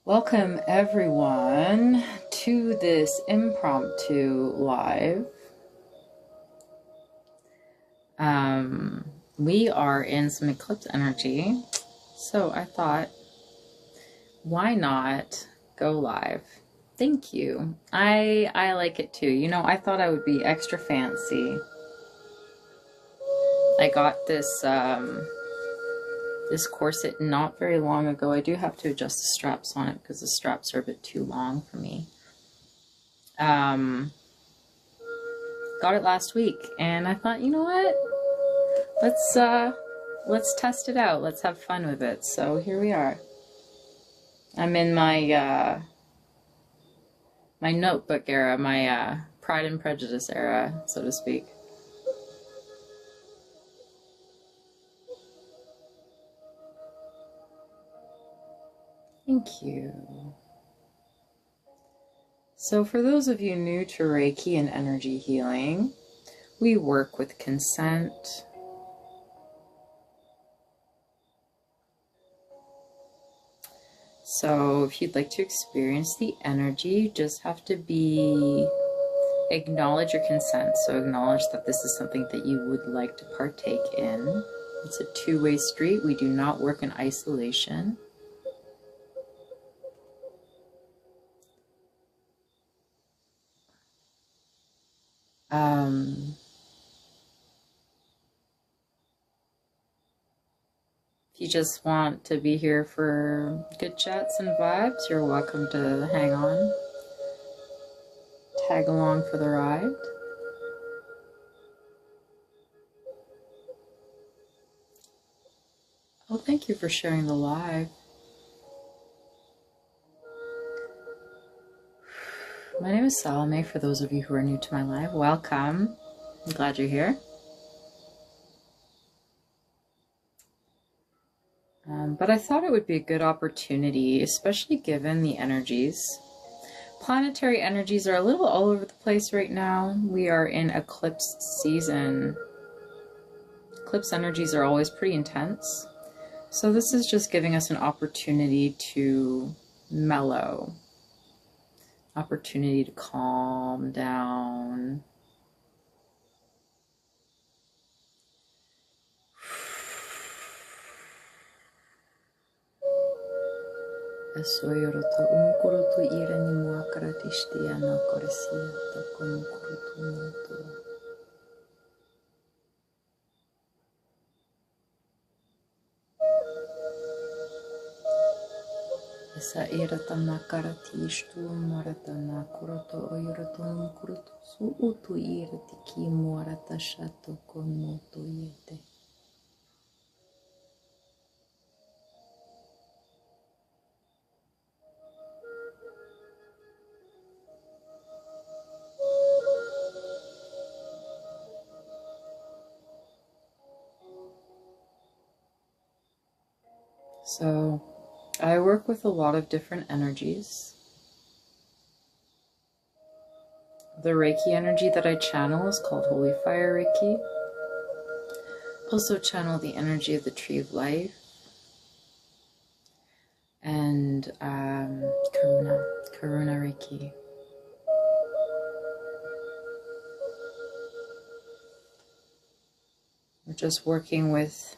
Welcome everyone to this impromptu live. We are in some eclipse energy, so I thought, why not go live? Thank you. I like it too. You know, I thought I would be extra fancy. I got this this corset not very long ago. I do have to adjust the straps on it because the straps are a bit too long for me. Got it last week, and I thought, you know what? Let's test it out. Let's have fun with it. So here we are. I'm in my my notebook era, my Pride and Prejudice era, so to speak. Thank you. So for those of you new to Reiki and energy healing, we work with consent. So if you'd like to experience the energy, you just have to acknowledge your consent. So acknowledge that this is something that you would like to partake in. It's a two-way street. We do not work in isolation. If you just want to be here for good chats and vibes, you're welcome to hang on, tag along for the ride. Oh, thank you for sharing the live. My name is Salome, for those of you who are new to my live. Welcome. I'm glad you're here. But I thought it would be a good opportunity, especially given the energies. Planetary energies are a little all over the place right now. We are in eclipse season. Eclipse energies are always pretty intense. So this is just giving us an opportunity to mellow. Opportunity to calm down. Esa irata makarati ishtu marata na kuroto oyuroto kuroto su utu irati ki muarata shato komoto yete. So I work with a lot of different energies. The Reiki energy that I channel is called Holy Fire Reiki. Also channel the energy of the Tree of Life and Karuna Reiki. We're just working with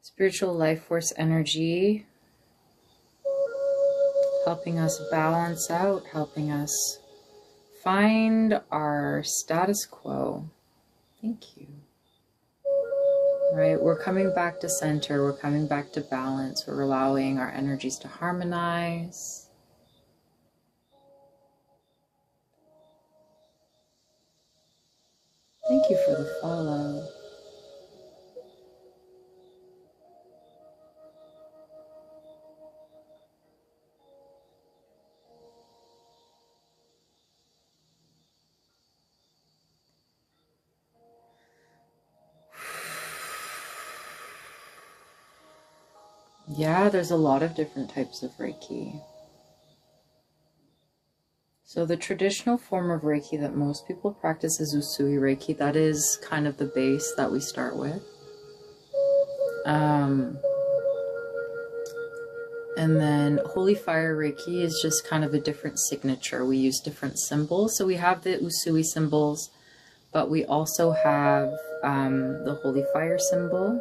spiritual life force energy, helping us balance out, helping us find our status quo. Thank you. Right, we're coming back to center, we're coming back to balance, we're allowing our energies to harmonize. Thank you for the follow. Yeah, there's a lot of different types of Reiki. So the traditional form of Reiki that most people practice is Usui Reiki. That is kind of the base that we start with. And And then Holy Fire Reiki is just kind of a different signature. We use different symbols. So we have the Usui symbols, but we also have the Holy Fire symbol,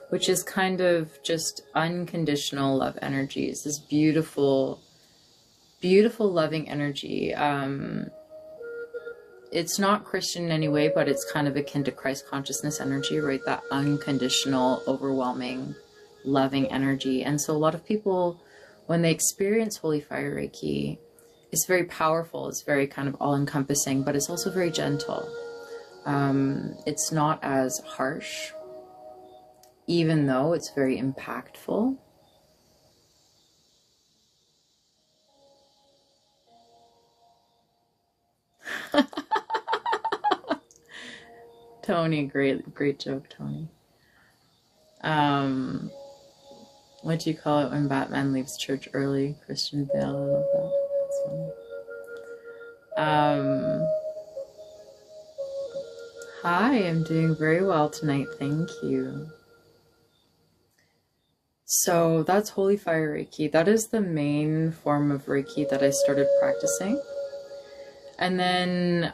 which is kind of just unconditional love energies. This beautiful, beautiful loving energy. It's not Christian in any way, but it's kind of akin to Christ consciousness energy, right? That unconditional, overwhelming, loving energy. And so a lot of people, when they experience Holy Fire Reiki, it's very powerful. It's very kind of all-encompassing, but it's also very gentle. It's not as harsh, even though it's very impactful. Tony, great joke, Tony. What do you call it when Batman leaves church early? Christian Bale, I love that. That's funny. Hi, I'm doing very well tonight, thank you. So that's Holy Fire Reiki. That is the main form of Reiki that I started practicing. And then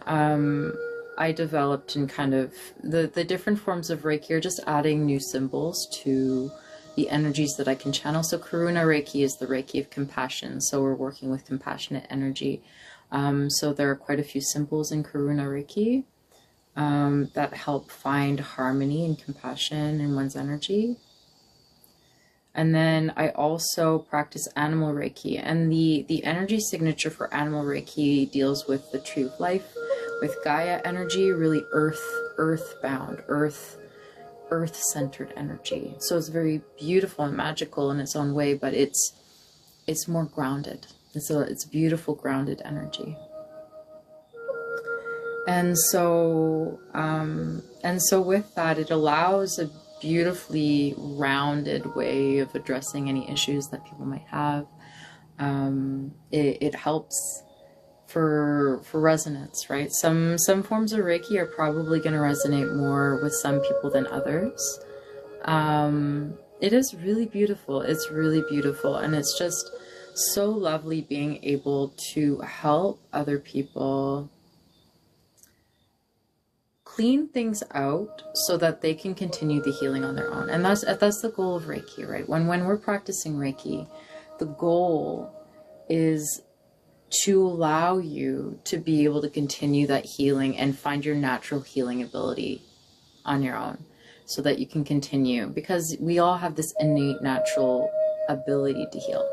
I developed in kind of the different forms of Reiki are just adding new symbols to the energies that I can channel. So Karuna Reiki is the Reiki of compassion. So we're working with compassionate energy. So there are quite a few symbols in Karuna Reiki that help find harmony and compassion in one's energy. And then I also practice Animal Reiki, and the energy signature for Animal Reiki deals with the tree of life, with Gaia energy, really earthbound, earth-centered energy. So it's very beautiful and magical in its own way, but it's more grounded. It's beautiful, grounded energy. And so with that, it allows a beautifully rounded way of addressing any issues that people might have. It helps for resonance, right? Some forms of Reiki are probably going to resonate more with some people than others. It is really beautiful. It's really beautiful, and it's just so lovely being able to help other people clean things out so that they can continue the healing on their own. And that's the goal of Reiki, right? When we're practicing Reiki, the goal is to allow you to be able to continue that healing and find your natural healing ability on your own so that you can continue, because we all have this innate natural ability to heal,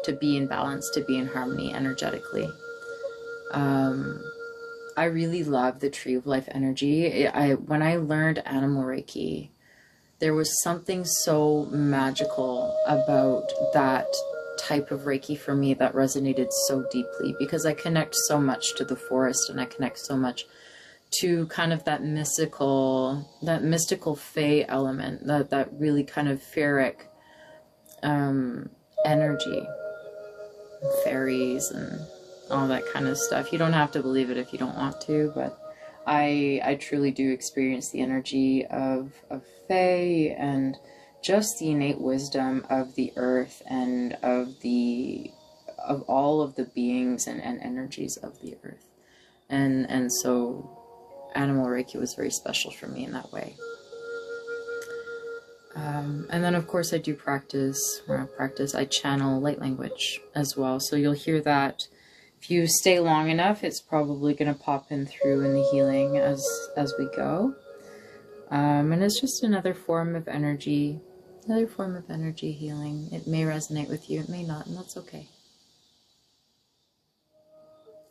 to be in balance, to be in harmony energetically. I really love the Tree of Life energy. When I learned Animal Reiki, there was something so magical about that type of Reiki for me that resonated so deeply, because I connect so much to the forest, and I connect so much to kind of that mystical fae element, that really kind of fairy energy, fairies and all that kind of stuff. You don't have to believe it if you don't want to, but I truly do experience the energy of fae and just the innate wisdom of the earth and of all of the beings and energies of the earth. And so Animal Reiki was very special for me in that way. And then of course I do practice, I channel light language as well. So you'll hear that. If you stay long enough, it's probably going to pop in through in the healing as we go. And it's just another form of energy healing. It may resonate with you, it may not, and that's okay.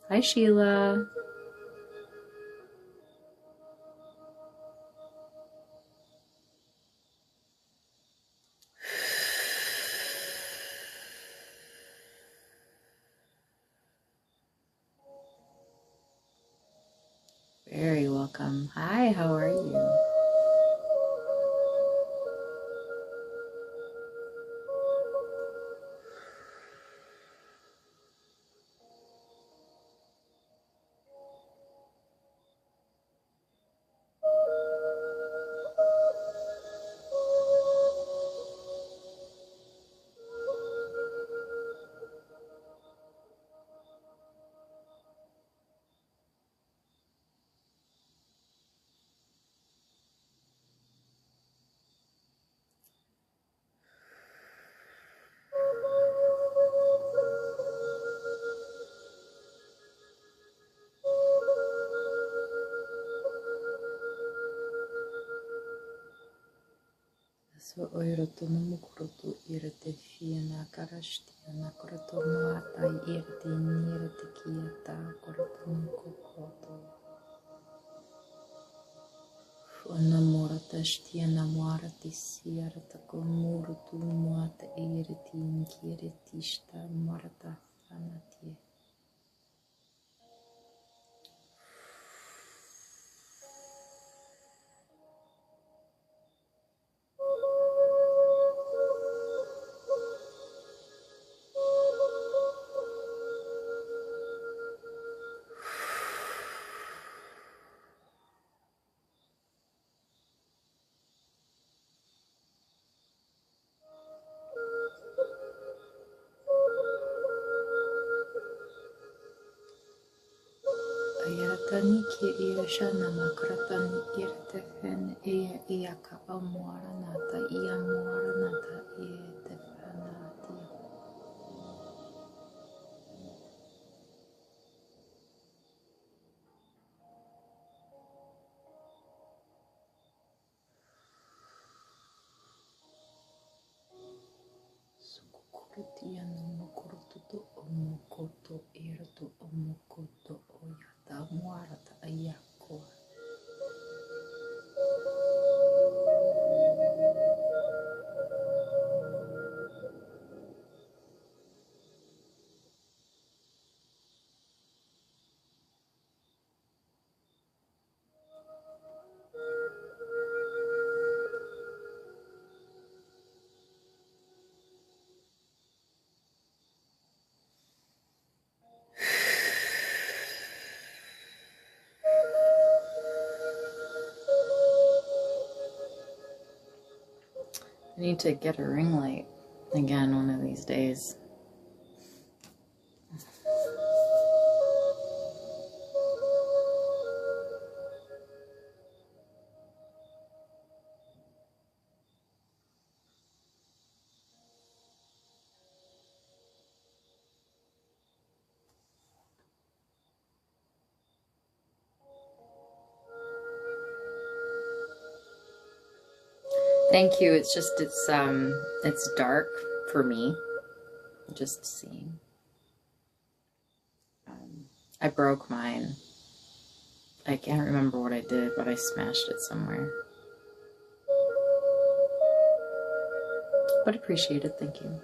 Hi, Sheila. Very welcome. Hi, how are you? oiroto no mukoroto irate fiana karashtiana koroto moata irate nirate kiata koroto no kokoto. Onamorata shtiana moarati siarata komurutu moata irate inkirati shta morata fanatie. Ayaratani ki irashana makratani irtefen iaka amuaranata iamuaranata ietefanati. Sukukurutiana mokurututo omokoto irto omokoto oyata muarata ayako. I need to get a ring light again one of these days. Thank you. It's just it's dark for me. Just seeing. I broke mine. I can't remember what I did, but I smashed it somewhere. But appreciated. Thank you.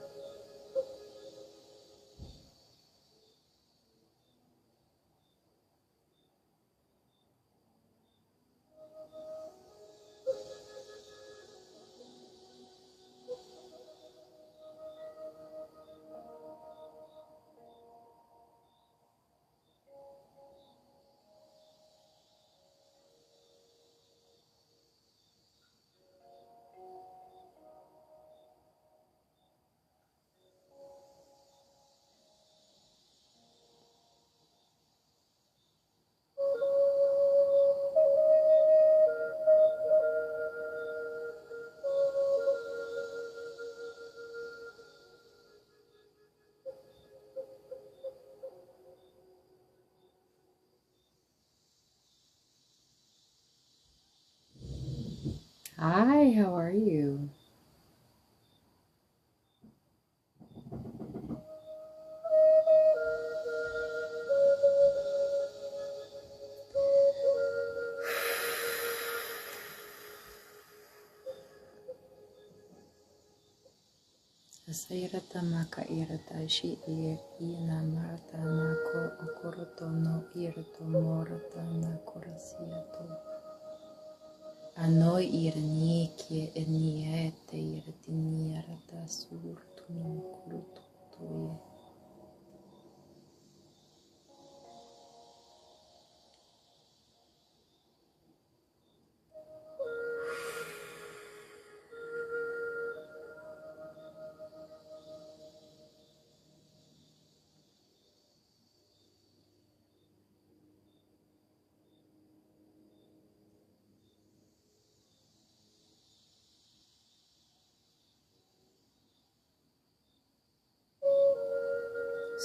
Hi, how are you? Asayirata maka irata shi ina marata nako okoroto no irato morata nakorasiato. Ano irani ke eniete iratiniarata surtu no kurutoye.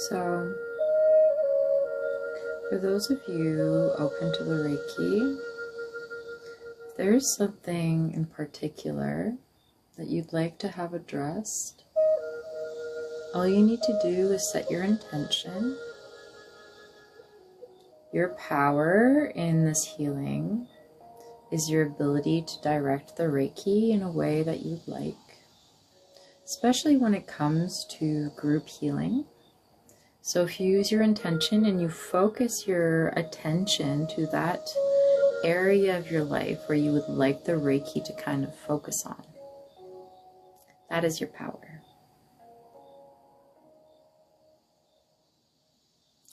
So, for those of you open to the Reiki, there's something in particular that you'd like to have addressed, all you need to do is set your intention. Your power in this healing is your ability to direct the Reiki in a way that you'd like, especially when it comes to group healing. So if you use your intention and you focus your attention to that area of your life where you would like the Reiki to kind of focus on, that is your power.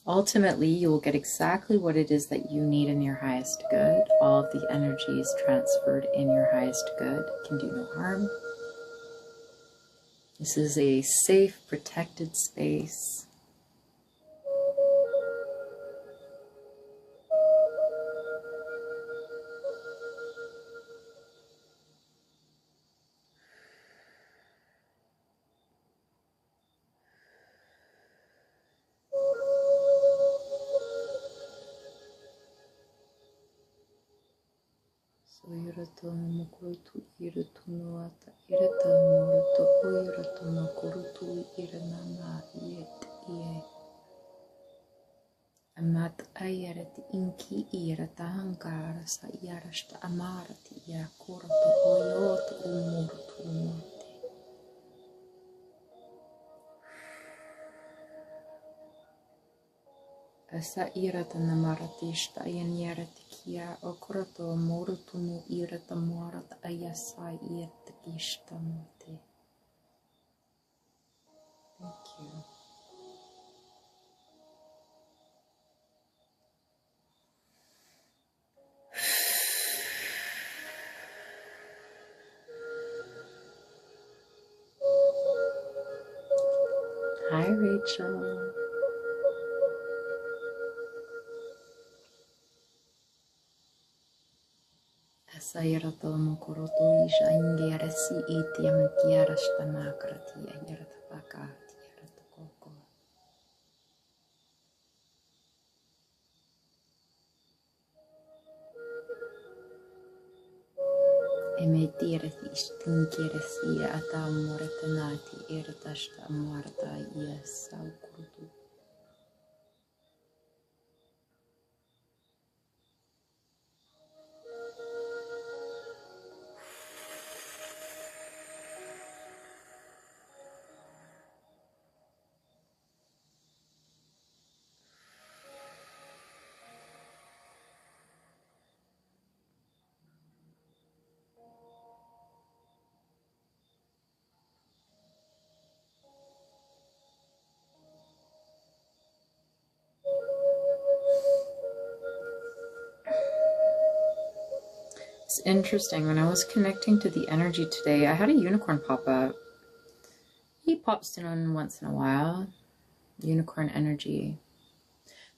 Ultimately, you will get exactly what it is that you need in your highest good. All of the energies transferred in your highest good can do no harm. This is a safe, protected space. Irato mokurutu iratuno ata irata moruto oirato mokurutu iranama yet ie. Amat ayarat inki irata hankara sa yarashta amarati ya kurato oyot umurtu mate. Asa irata namaratishta yanyaratikia okurato morutumu irata morat ayasa yet ishtamote. Thank you. Hi, Rachel. Asayarato mokoroto isha ingerasi itiam kiarashta makrati ayarata pakati yarata koko. Emetirati istinkirasi atamoretanati iratashta amarta yesaukurutu. It's interesting, when I was connecting to the energy today, I had a unicorn pop up. He pops in once in a while. Unicorn energy.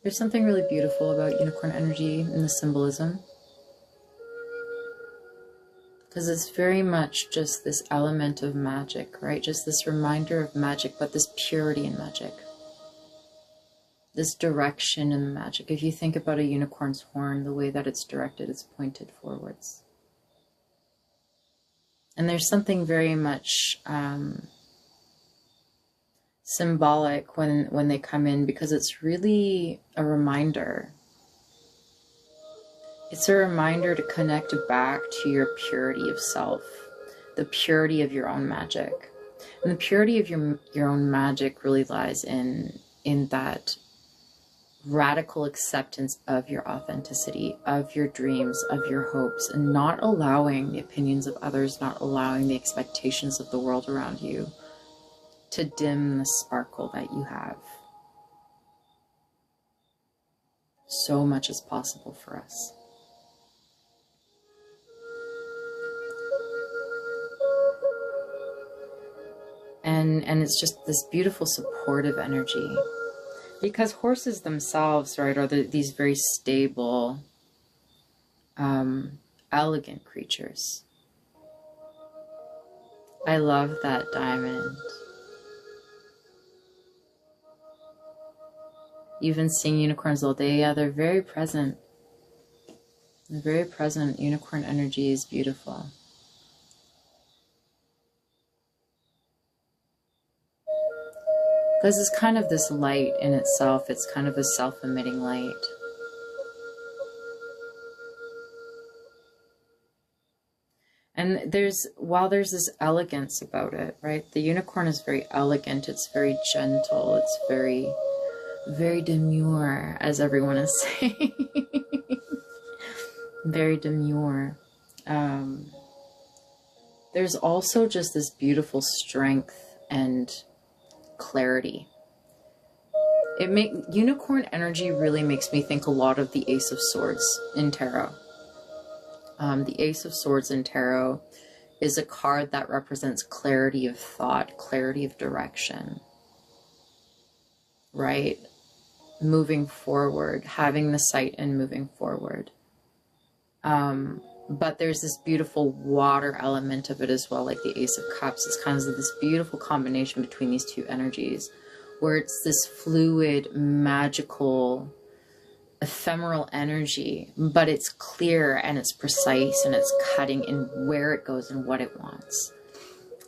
There's something really beautiful about unicorn energy and the symbolism. Because it's very much just this element of magic, right? Just this reminder of magic, but this purity in magic. This direction in the magic. If you think about a unicorn's horn, the way that it's directed, it's pointed forwards. And there's something very much symbolic when they come in, because it's really a reminder. It's a reminder to connect back to your purity of self, the purity of your own magic. And the purity of your own magic really lies in that radical acceptance of your authenticity, of your dreams, of your hopes, and not allowing the opinions of others, not allowing the expectations of the world around you to dim the sparkle that you have. So much is possible for us. And it's just this beautiful supportive energy. Because horses themselves, right, are these very stable, elegant creatures. I love that diamond. You've been seeing unicorns all day. Yeah, they're very present. They're very present. Unicorn energy is beautiful. Because it's kind of this light in itself. It's kind of a self-emitting light. And while there's this elegance about it, right? The unicorn is very elegant. It's very gentle. It's very, very demure, as everyone is saying. Very demure. There's also just this beautiful strength and clarity. Unicorn energy really makes me think a lot of the Ace of Swords in tarot. The Ace of Swords in tarot is a card that represents clarity of thought, clarity of direction, right? Moving forward, having the sight and moving forward. But there's this beautiful water element of it as well, like the Ace of Cups. It's kind of this beautiful combination between these two energies, where it's this fluid, magical, ephemeral energy, but it's clear and it's precise and it's cutting in where it goes and what it wants.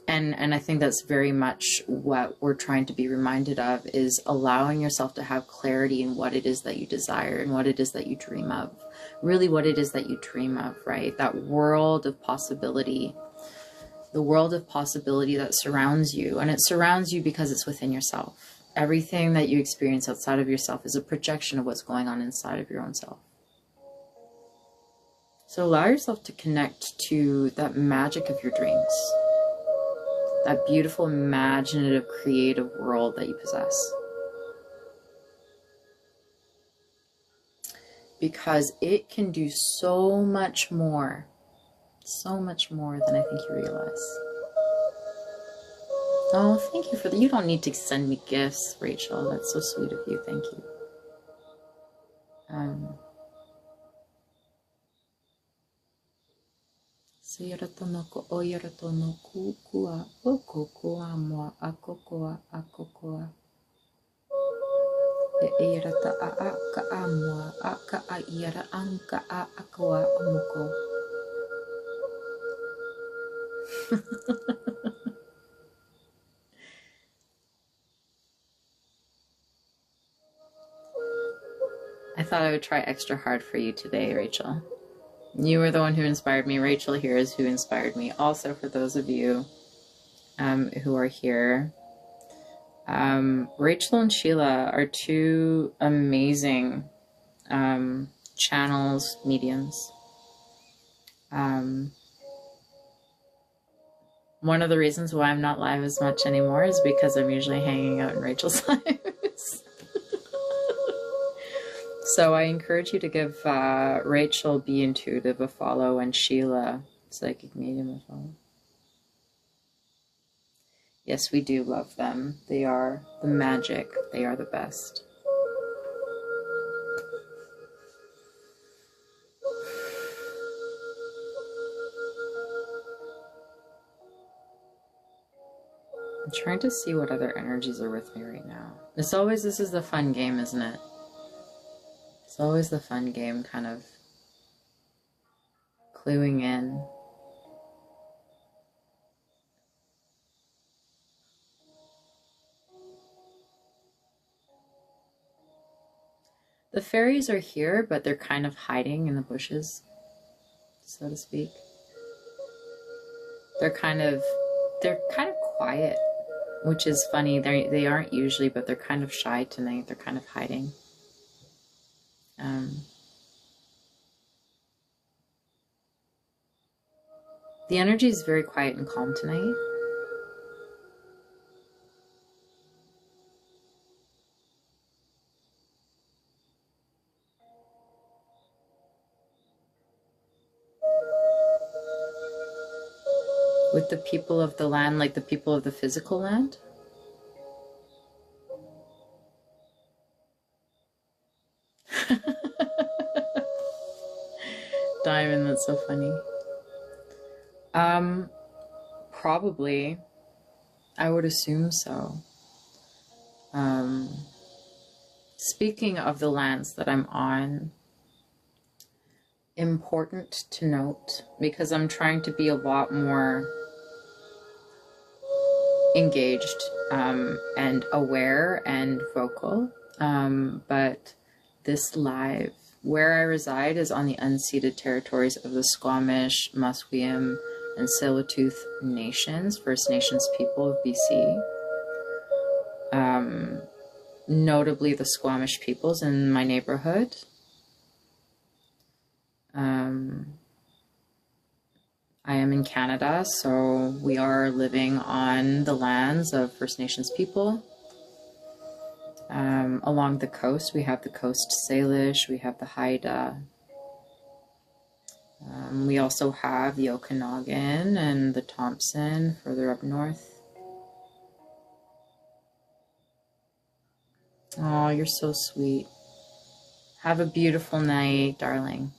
And I think that's very much what we're trying to be reminded of, is allowing yourself to have clarity in what it is that you desire and what it is that you dream of. Really what it is that you dream of, right? That world of possibility, the world of possibility that surrounds you. And it surrounds you because it's within yourself. Everything that you experience outside of yourself is a projection of what's going on inside of your own self. So allow yourself to connect to that magic of your dreams. That beautiful, imaginative, creative world that you possess. Because it can do so much more than I think you realize. Oh, thank you for that. You don't need to send me gifts, Rachel. That's so sweet of you. Thank you. Sayaratonoko oyaratonoko kua okokoa moa akokoa akokoa. Eyarata a ka a moa aka a iara anka a akoa amoko. I thought I would try extra hard for you today, Rachel. You were the one who inspired me. Rachel here is who inspired me. Also, for those of you who are here, Rachel and Sheila are two amazing channels, mediums. One of the reasons why I'm not live as much anymore is because I'm usually hanging out in Rachel's lives. So I encourage you to give Rachel Be Intuitive a follow and Sheila Psychic Medium a follow. Yes, we do love them. They are the magic. They are the best. I'm trying to see what other energies are with me right now. This is the fun game, isn't it? It's always the fun game, kind of cluing in. The fairies are here, but they're kind of hiding in the bushes, so to speak. They're kind of quiet, which is funny. They aren't usually, but they're kind of shy tonight. They're kind of hiding. The energy is very quiet and calm tonight. With the people of the land, like the people of the physical land. Diamond, that's so funny. Probably. I would assume so. Speaking of the lands that I'm on, important to note, because I'm trying to be a lot more engaged and aware and vocal. But this live, where I reside is on the unceded territories of the Squamish, Musqueam, and Tsleil-Waututh nations, First Nations people of BC. Notably the Squamish peoples in my neighborhood. I am in Canada, so we are living on the lands of First Nations people. Along the coast, we have the Coast Salish, we have the Haida. We also have the Okanagan and the Thompson further up north. Oh, you're so sweet. Have a beautiful night, darling.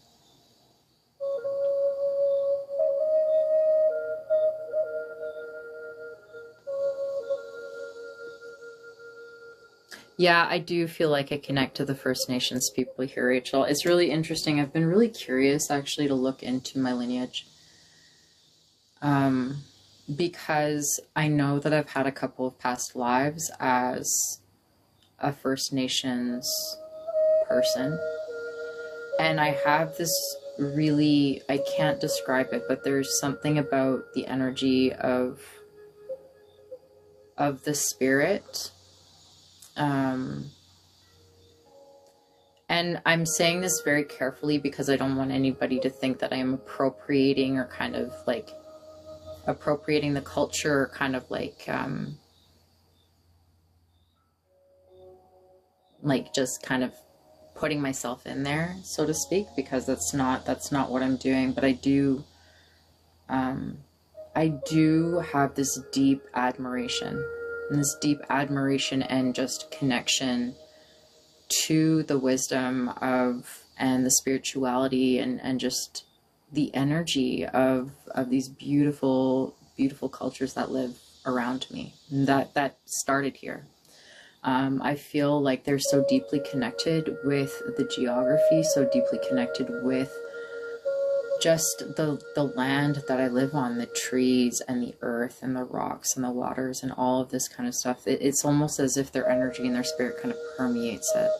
Yeah, I do feel like I connect to the First Nations people here, Rachel. It's really interesting. I've been really curious, actually, to look into my lineage. Because I know that I've had a couple of past lives as a First Nations person. And I have this really, I can't describe it, but there's something about the energy of the spirit. And I'm saying this very carefully because I don't want anybody to think that I am appropriating or kind of like appropriating the culture, or kind of like just kind of putting myself in there, so to speak, because that's not what I'm doing. But I do have this deep admiration and just connection to the wisdom of and the spirituality and just the energy of these beautiful cultures that live around me, that started here. I feel like they're so deeply connected with the geography, so deeply connected with just the land that I live on, the trees and the earth and the rocks and the waters and all of this kind of stuff. It's almost as if their energy and their spirit kind of permeates it.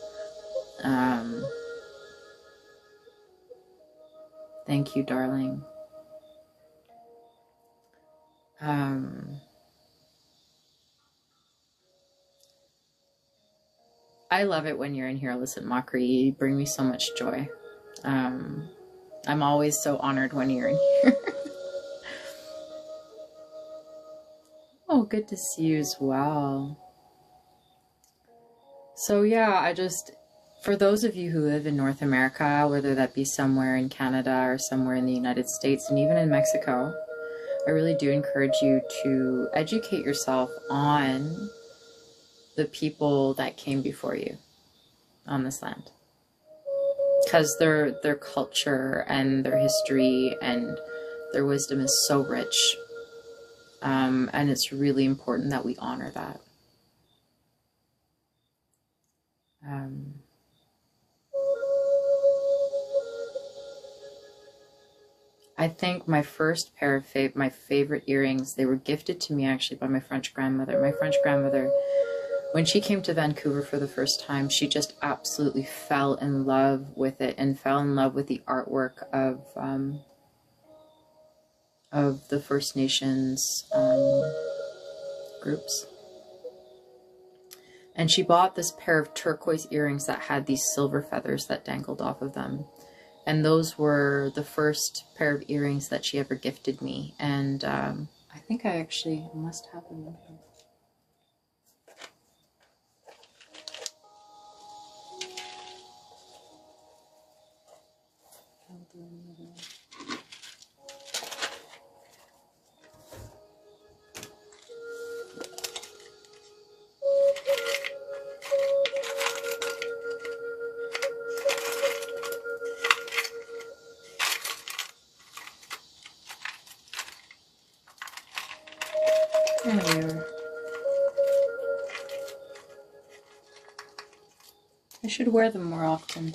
Thank you, darling. I love it when you're in here, Illicit Mockery. You bring me so much joy. I'm always so honored when you're in here. Oh, good to see you as well. So yeah, for those of you who live in North America, whether that be somewhere in Canada or somewhere in the United States and even in Mexico, I really do encourage you to educate yourself on the people that came before you on this land. Because their culture and their history and their wisdom is so rich. And it's really important that we honor that. I think my first pair of my favorite earrings, they were gifted to me actually by my French grandmother. My French grandmother, when she came to Vancouver for the first time, she just absolutely fell in love with it and fell in love with the artwork of the First Nations groups. And she bought this pair of turquoise earrings that had these silver feathers that dangled off of them. And those were the first pair of earrings that she ever gifted me. And I think I actually must have them in here. There we are. I should wear them more often.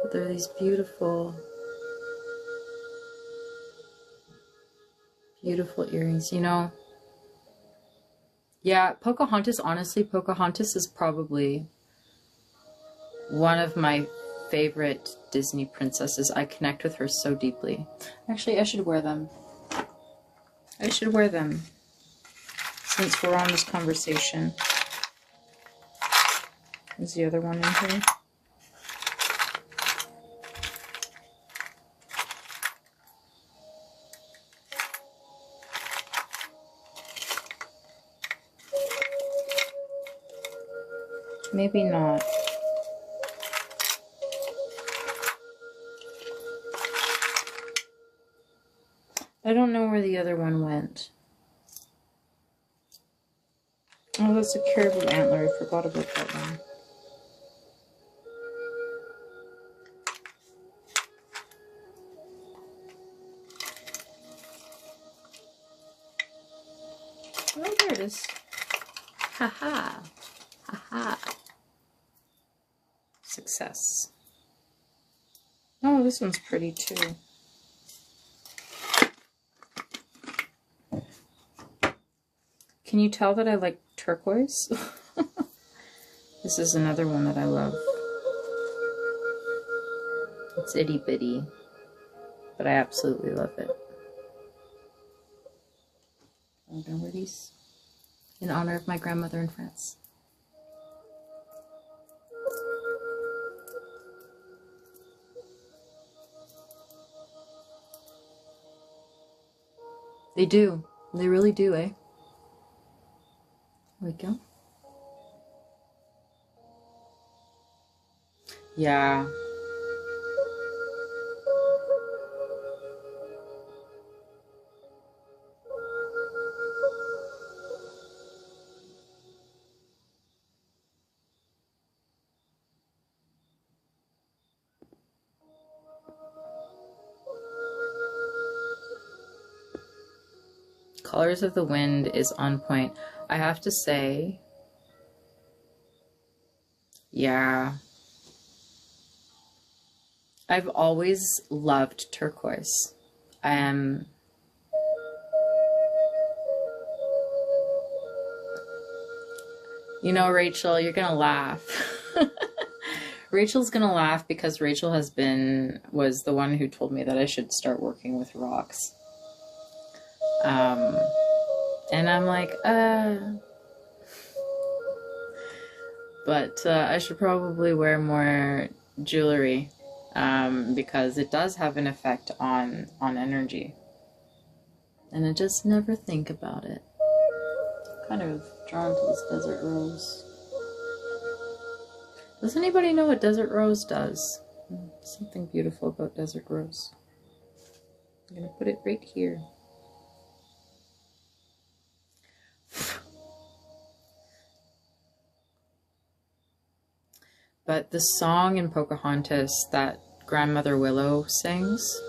But they're these beautiful Beautiful earrings. You know, yeah, Pocahontas, honestly, Pocahontas is probably one of my favorite Disney princesses. I connect with her so deeply. Actually, I should wear them. I should wear them since we're on this conversation. Is the other one in here? Maybe not. I don't know where the other one went. Oh, that's a caribou antler. I forgot about that one. Oh, there it is. Haha. Haha. Success. Oh, this one's pretty too. Can you tell that I like turquoise? This is another one that I love. It's itty bitty, but I absolutely love it. I'm gonna wear these in honor of my grandmother in France. They do. They really do, eh? There we go. Yeah. Colors of the Wind is on point. I have to say, yeah. I've always loved turquoise. You know, Rachel, you're gonna laugh. Rachel's gonna laugh because Rachel was the one who told me that I should start working with rocks. And I'm like, but I should probably wear more jewelry, because it does have an effect on energy. And I just never think about it. Kind of drawn to this desert rose. Does anybody know what desert rose does? Something beautiful about desert rose. I'm gonna put it right here. But the song in Pocahontas that Grandmother Willow sings,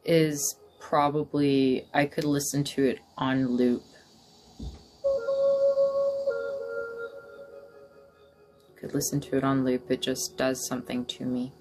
is probably, I could listen to it on loop. Could listen to it on loop. It just does something to me.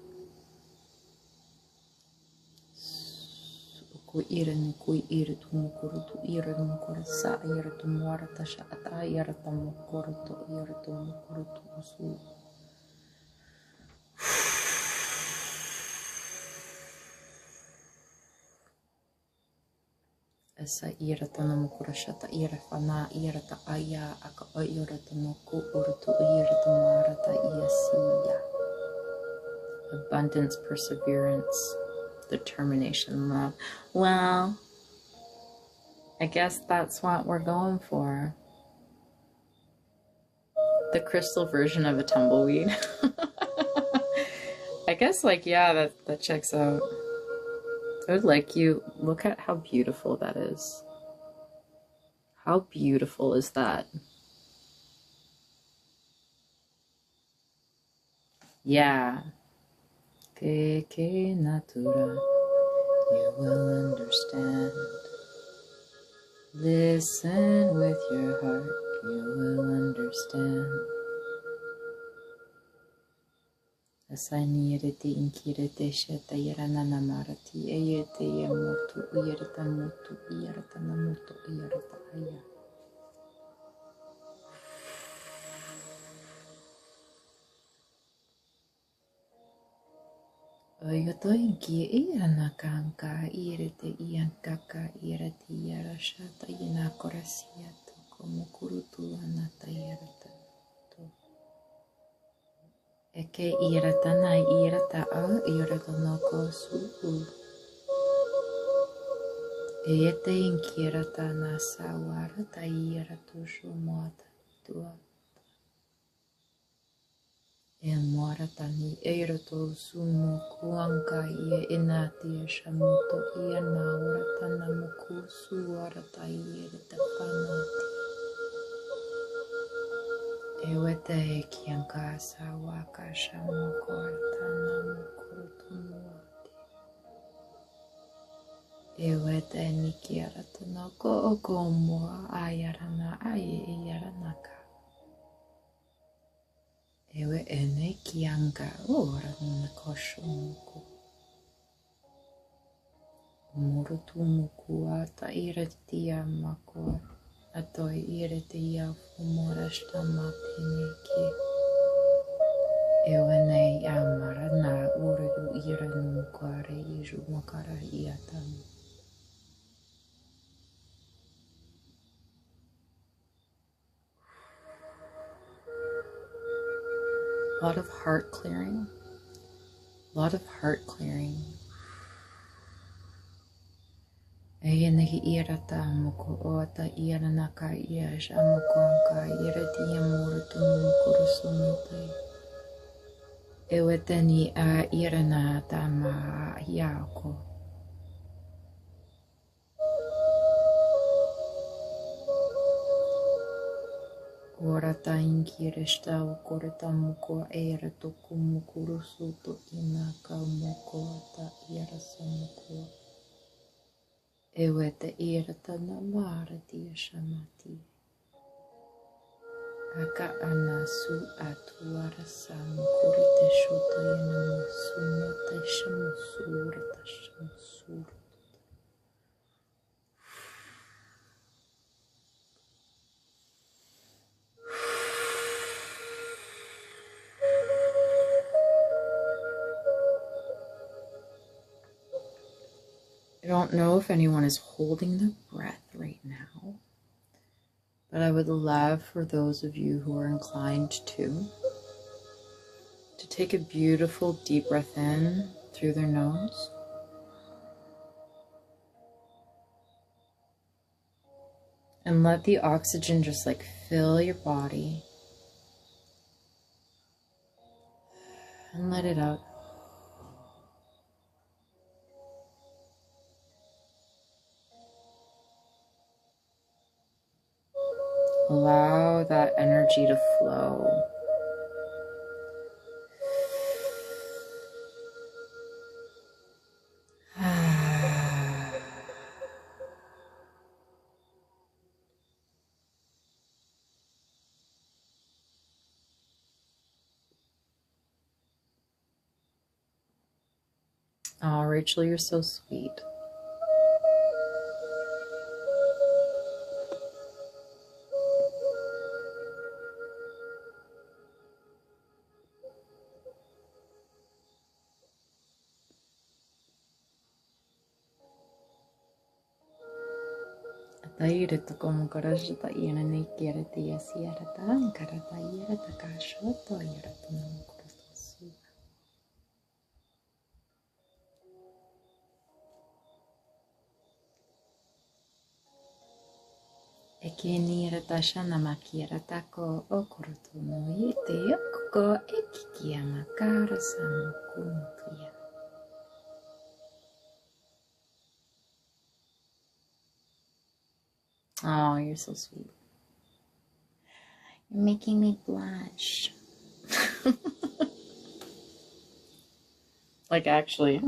Esa ira tana mukura shata ira fana ira ta aya aka ira ta moku urtu ira ta marata iasiya. Abundance, perseverance, determination, love. Well, I guess that's what we're going for. The crystal version of a tumbleweed. I guess, like, yeah, that checks out. I would like you, look at how beautiful that is. How beautiful is that? Yeah. Que natura, you will understand. Listen with your heart, you will understand. Asanirete inkirete sheta yaranana marati eyete yamotu uyarata motu uyarata namotu uyarata aya. Oyoto inki ianakanka irete iankaka irati yarashata yanakorasiato como kurutu anata yarata. Eke irata na irata a irata noko suku. Ete inkirata na sawara ta iratu shumata tua. E morata ni eirato sumu kuanka ie inati shamuto ia naurata namuku suarata irata panati. Ewete kianka sawaka shamukorta namukurutunuati. Ewete nikirata noko okomoa ayarana aye yaranaka. Ewe ene kianga ora nakoshomuku. Murutumuku ata iratia makor. Atoi iratia fumorashta matineki. Ewe ne amara na uridu iranu kware iju makara iatan. A lot of heart clearing. A lot of heart clearing. Eyenehi irata muku ota iranaka iash amukonka irati yamurutu mukurusumutai. Eweteni a irana tama yako. Orata inkirishta ukorata muko eirato kumukurusuto inaka muko ata irasa muko. Ewete irata namarati yashamati. Aka anasu atuara samukurite shuta yanamusumata shamusurata shamusura. I don't know if anyone is holding their breath right now, but I would love for those of you who are inclined to take a beautiful deep breath in through their nose. And let the oxygen just like fill your body. And let it out. Allow that energy to flow. Oh, Rachel, you're so sweet. Tairita como karajata iana kirata yasiarata ankarata irata kashoto irata namukuratasu. Ekeni irata shana makirata ko okurutu no ite yokoko ekikiama kara samukuntuya. Oh, you're so sweet. You're making me blush. Like, actually.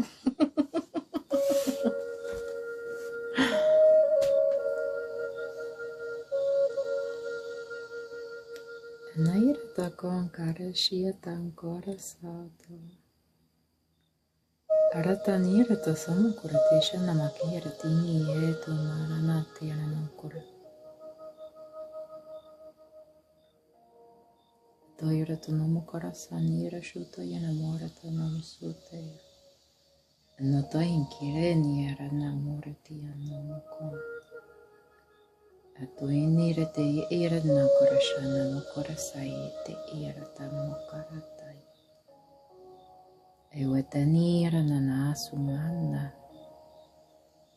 Nairata con cara shia tan corasato. Aratanira to some coratisha namakira tini eto maranati anakura. Toira to no corasanira shuto yanamora to no sute. No to inkire ni era namora ti anamoko. Atuinire te ira na corashana no corasai te ira ta mokaratai. Ewetanira na nasumana.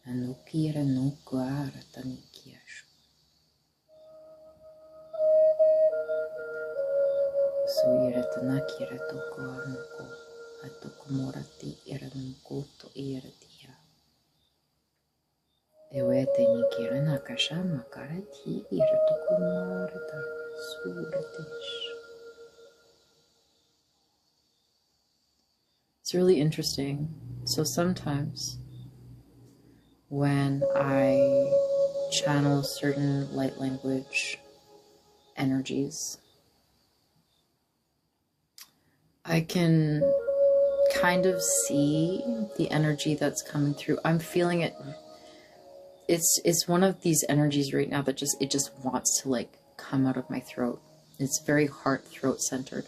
Anukira no guara tanikiashu. Suira tanakira to koanuko. Atukumorati ira nukuto ira tia. Ewete nikira nakashama karati ira tukumarata suratish. It's really interesting. So sometimes when I channel certain light language energies, I can kind of see the energy that's coming through. I'm feeling it. It's one of these energies right now that it just wants to like come out of my throat. It's very heart throat centered.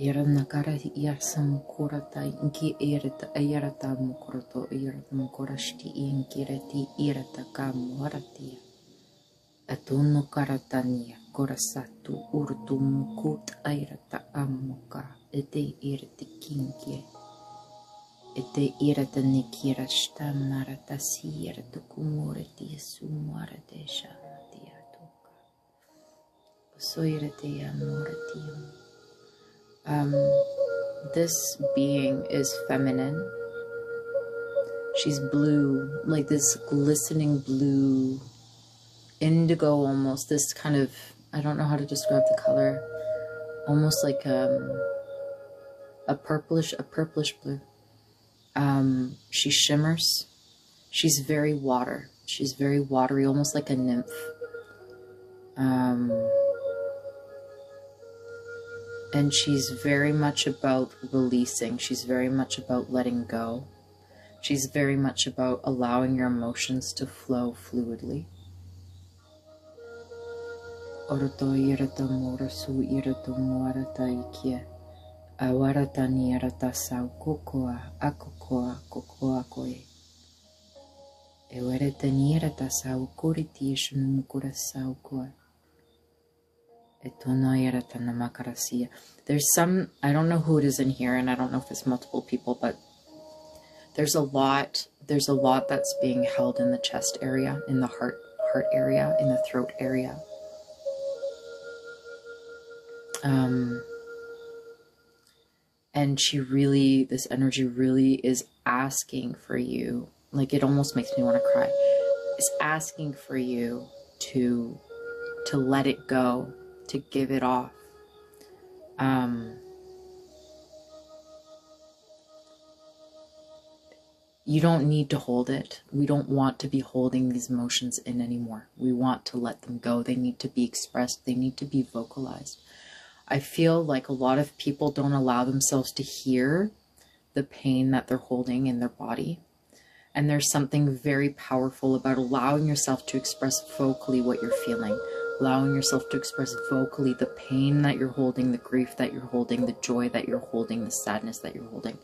Era nakara yasam korata inki erita ayarata mukoroto ayarata mukorashti inkireti irata kamwaratia. Atuno karatania korasatu urtu mukut ayarata amuka ete irti kinkie. Ete irata nikira shta marata sierta kumureti sumarate shamatia toka. Soirete amoretium. This being is feminine. She's blue, like this glistening blue, indigo almost, this kind of, I don't know how to describe the color, almost like a purplish blue. She shimmers. She's very water. She's very watery, almost like a nymph. And she's very much about releasing. She's very much about letting go. She's very much about allowing your emotions to flow fluidly. Oroto irata morasu irata moarata ikia. Awarata nierata sau kokoa, akokoa, kokoa koe. Ewereta nierata sau koriti ishunumukura sau koa. There's some, I don't know who it is in here, and I don't know if it's multiple people, but there's a lot that's being held in the chest area, in the heart area, in the throat area. And this energy really is asking for you, like it almost makes me want to cry. It's asking for you to let it go, to give it off. You don't need to hold it. We don't want to be holding these emotions in anymore. We want to let them go. They need to be expressed. They need to be vocalized. I feel like a lot of people don't allow themselves to hear the pain that they're holding in their body. And there's something very powerful about allowing yourself to express vocally what you're feeling. Allowing yourself to express vocally the pain that you're holding, the grief that you're holding, the joy that you're holding, the sadness that you're holding.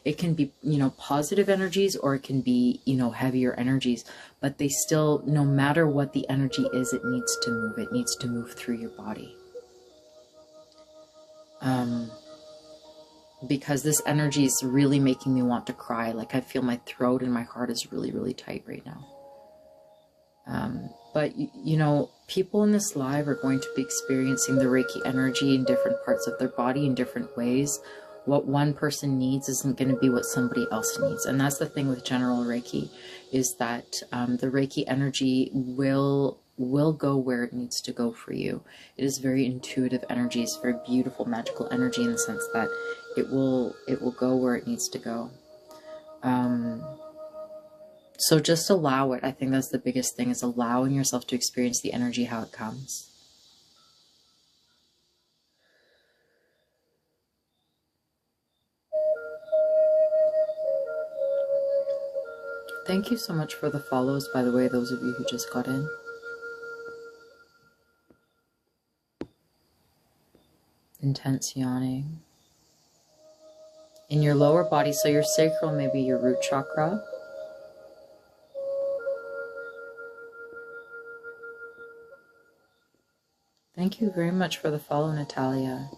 It can be, positive energies, or it can be, heavier energies, but they still, no matter what the energy is, it needs to move. It needs to move through your body. Because this energy is really making me want to cry. Like I feel my throat and my heart is really, really tight right now. But people in this live are going to be experiencing the Reiki energy in different parts of their body in different ways. What one person needs isn't going to be what somebody else needs. And that's the thing with general Reiki, is that the Reiki energy will go where it needs to go for you. It is very intuitive energy. It's very beautiful, magical energy in the sense that it will go where it needs to go. So just allow it. I think that's the biggest thing, is allowing yourself to experience the energy how it comes. Thank you so much for the follows, by the way, those of you who just got in. Intense yawning. In your lower body, so your sacral may be your root chakra. Thank you very much for the follow, Natalia.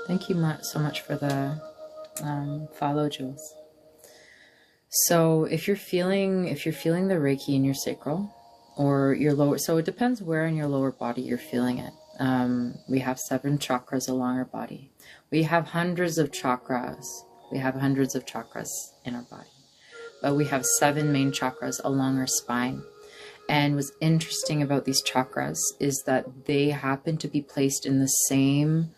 Thank you so much for the follow, Jules. So if you're feeling the Reiki in your sacral or your lower, so it depends where in your lower body you're feeling it. We have 7 chakras along our body. We have hundreds of chakras. We have hundreds of chakras in our body, but we have 7 main chakras along our spine. And what's interesting about these chakras is that they happen to be placed in the same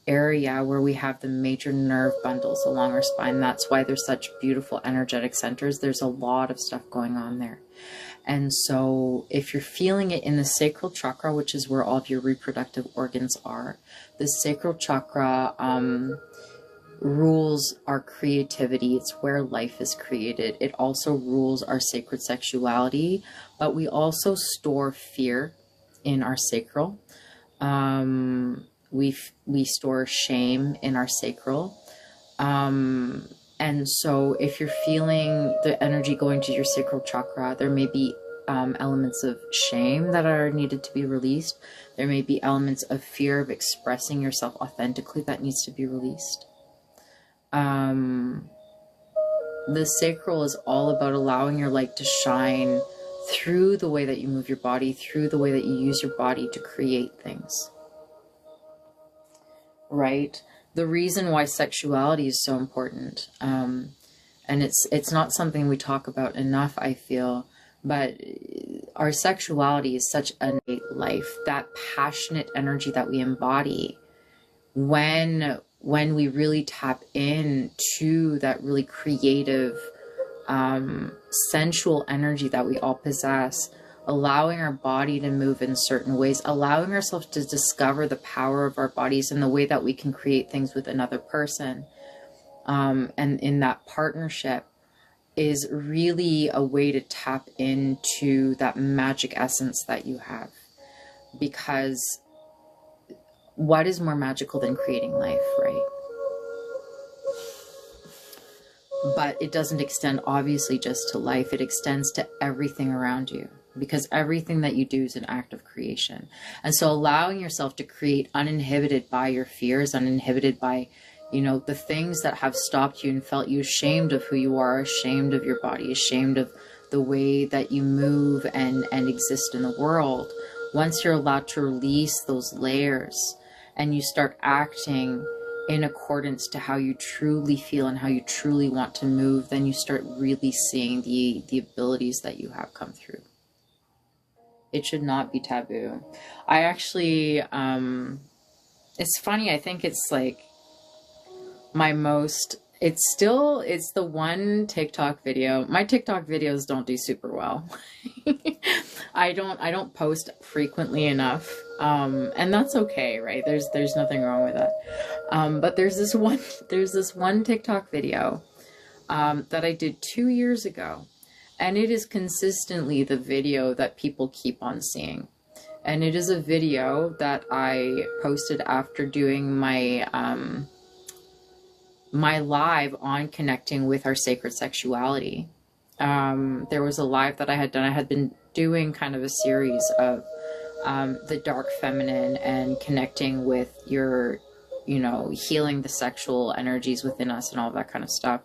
area where we have the major nerve bundles along our spine. That's why they're such beautiful energetic centers. There's a lot of stuff going on there. And so if you're feeling it in the sacral chakra, which is where all of your reproductive organs are, the sacral chakra rules our creativity. It's where life is created. It also rules our sacred sexuality, but we also store fear in our sacral. We store shame in our sacral. And so if you're feeling the energy going to your sacral chakra, there may be elements of shame that are needed to be released. There may be elements of fear of expressing yourself authentically that needs to be released. The sacral is all about allowing your light to shine through the way that you move your body, through the way that you use your body to create things. Right? The reason why sexuality is so important, and it's not something we talk about enough, I feel, but our sexuality is such a innate life, that passionate energy that we embody when we really tap into that really creative, sensual energy that we all possess, allowing our body to move in certain ways, allowing ourselves to discover the power of our bodies and the way that we can create things with another person. And in that partnership is really a way to tap into that magic essence that you have. Because what is more magical than creating life, right? But it doesn't extend obviously just to life. It extends to everything around you, because everything that you do is an act of creation. And so allowing yourself to create uninhibited by your fears, uninhibited by, you know, the things that have stopped you and felt you ashamed of who you are, ashamed of your body, ashamed of the way that you move and exist in the world. Once you're allowed to release those layers and you start acting in accordance to how you truly feel and how you truly want to move, then you start really seeing the abilities that you have come through. It should not be taboo. I actually, it's funny, I think it's like my most, it's the one TikTok video. My TikTok videos don't do super well. I don't post frequently enough. And that's okay, right? There's nothing wrong with that. But there's this one TikTok video, that I did 2 years ago, and it is consistently the video that people keep on seeing. And it is a video that I posted after doing my, my live on connecting with our sacred sexuality. There was a live that I had done. I had been doing kind of a series of the dark feminine and connecting with your, you know, healing the sexual energies within us and all that kind of stuff.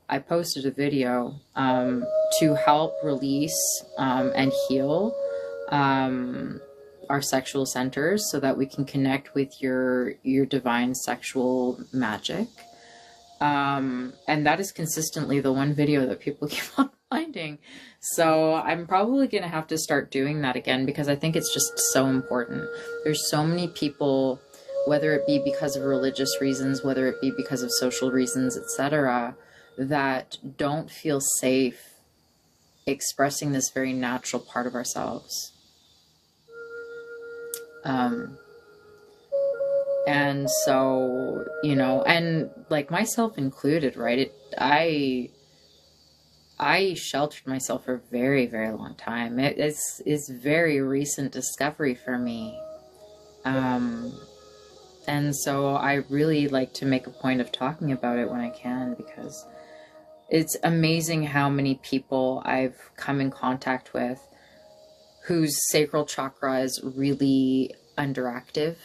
I posted a video to help release and heal our sexual centers so that we can connect with your divine sexual magic. And that is consistently the one video that people keep on finding. So I'm probably going to have to start doing that again, because I think it's just so important. There's so many people, whether it be because of religious reasons, whether it be because of social reasons, etc., that don't feel safe expressing this very natural part of ourselves. And so, you know, and like myself included, right? I sheltered myself for a very, very long time. It's very recent discovery for me. And so I really like to make a point of talking about it when I can, because it's amazing how many people I've come in contact with whose sacral chakra is really underactive.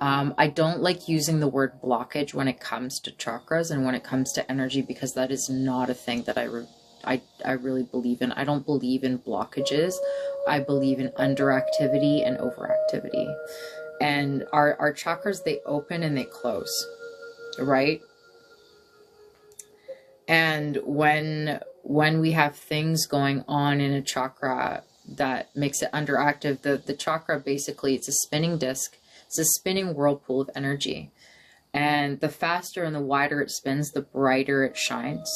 I don't like using the word blockage when it comes to chakras and when it comes to energy, because that is not a thing that I really believe in. I don't believe in blockages. I believe in underactivity and overactivity. And our chakras, they open and they close, right? And when we have things going on in a chakra that makes it underactive, the chakra, basically, it's a spinning disc. It's a spinning whirlpool of energy. And the faster and the wider it spins, the brighter it shines.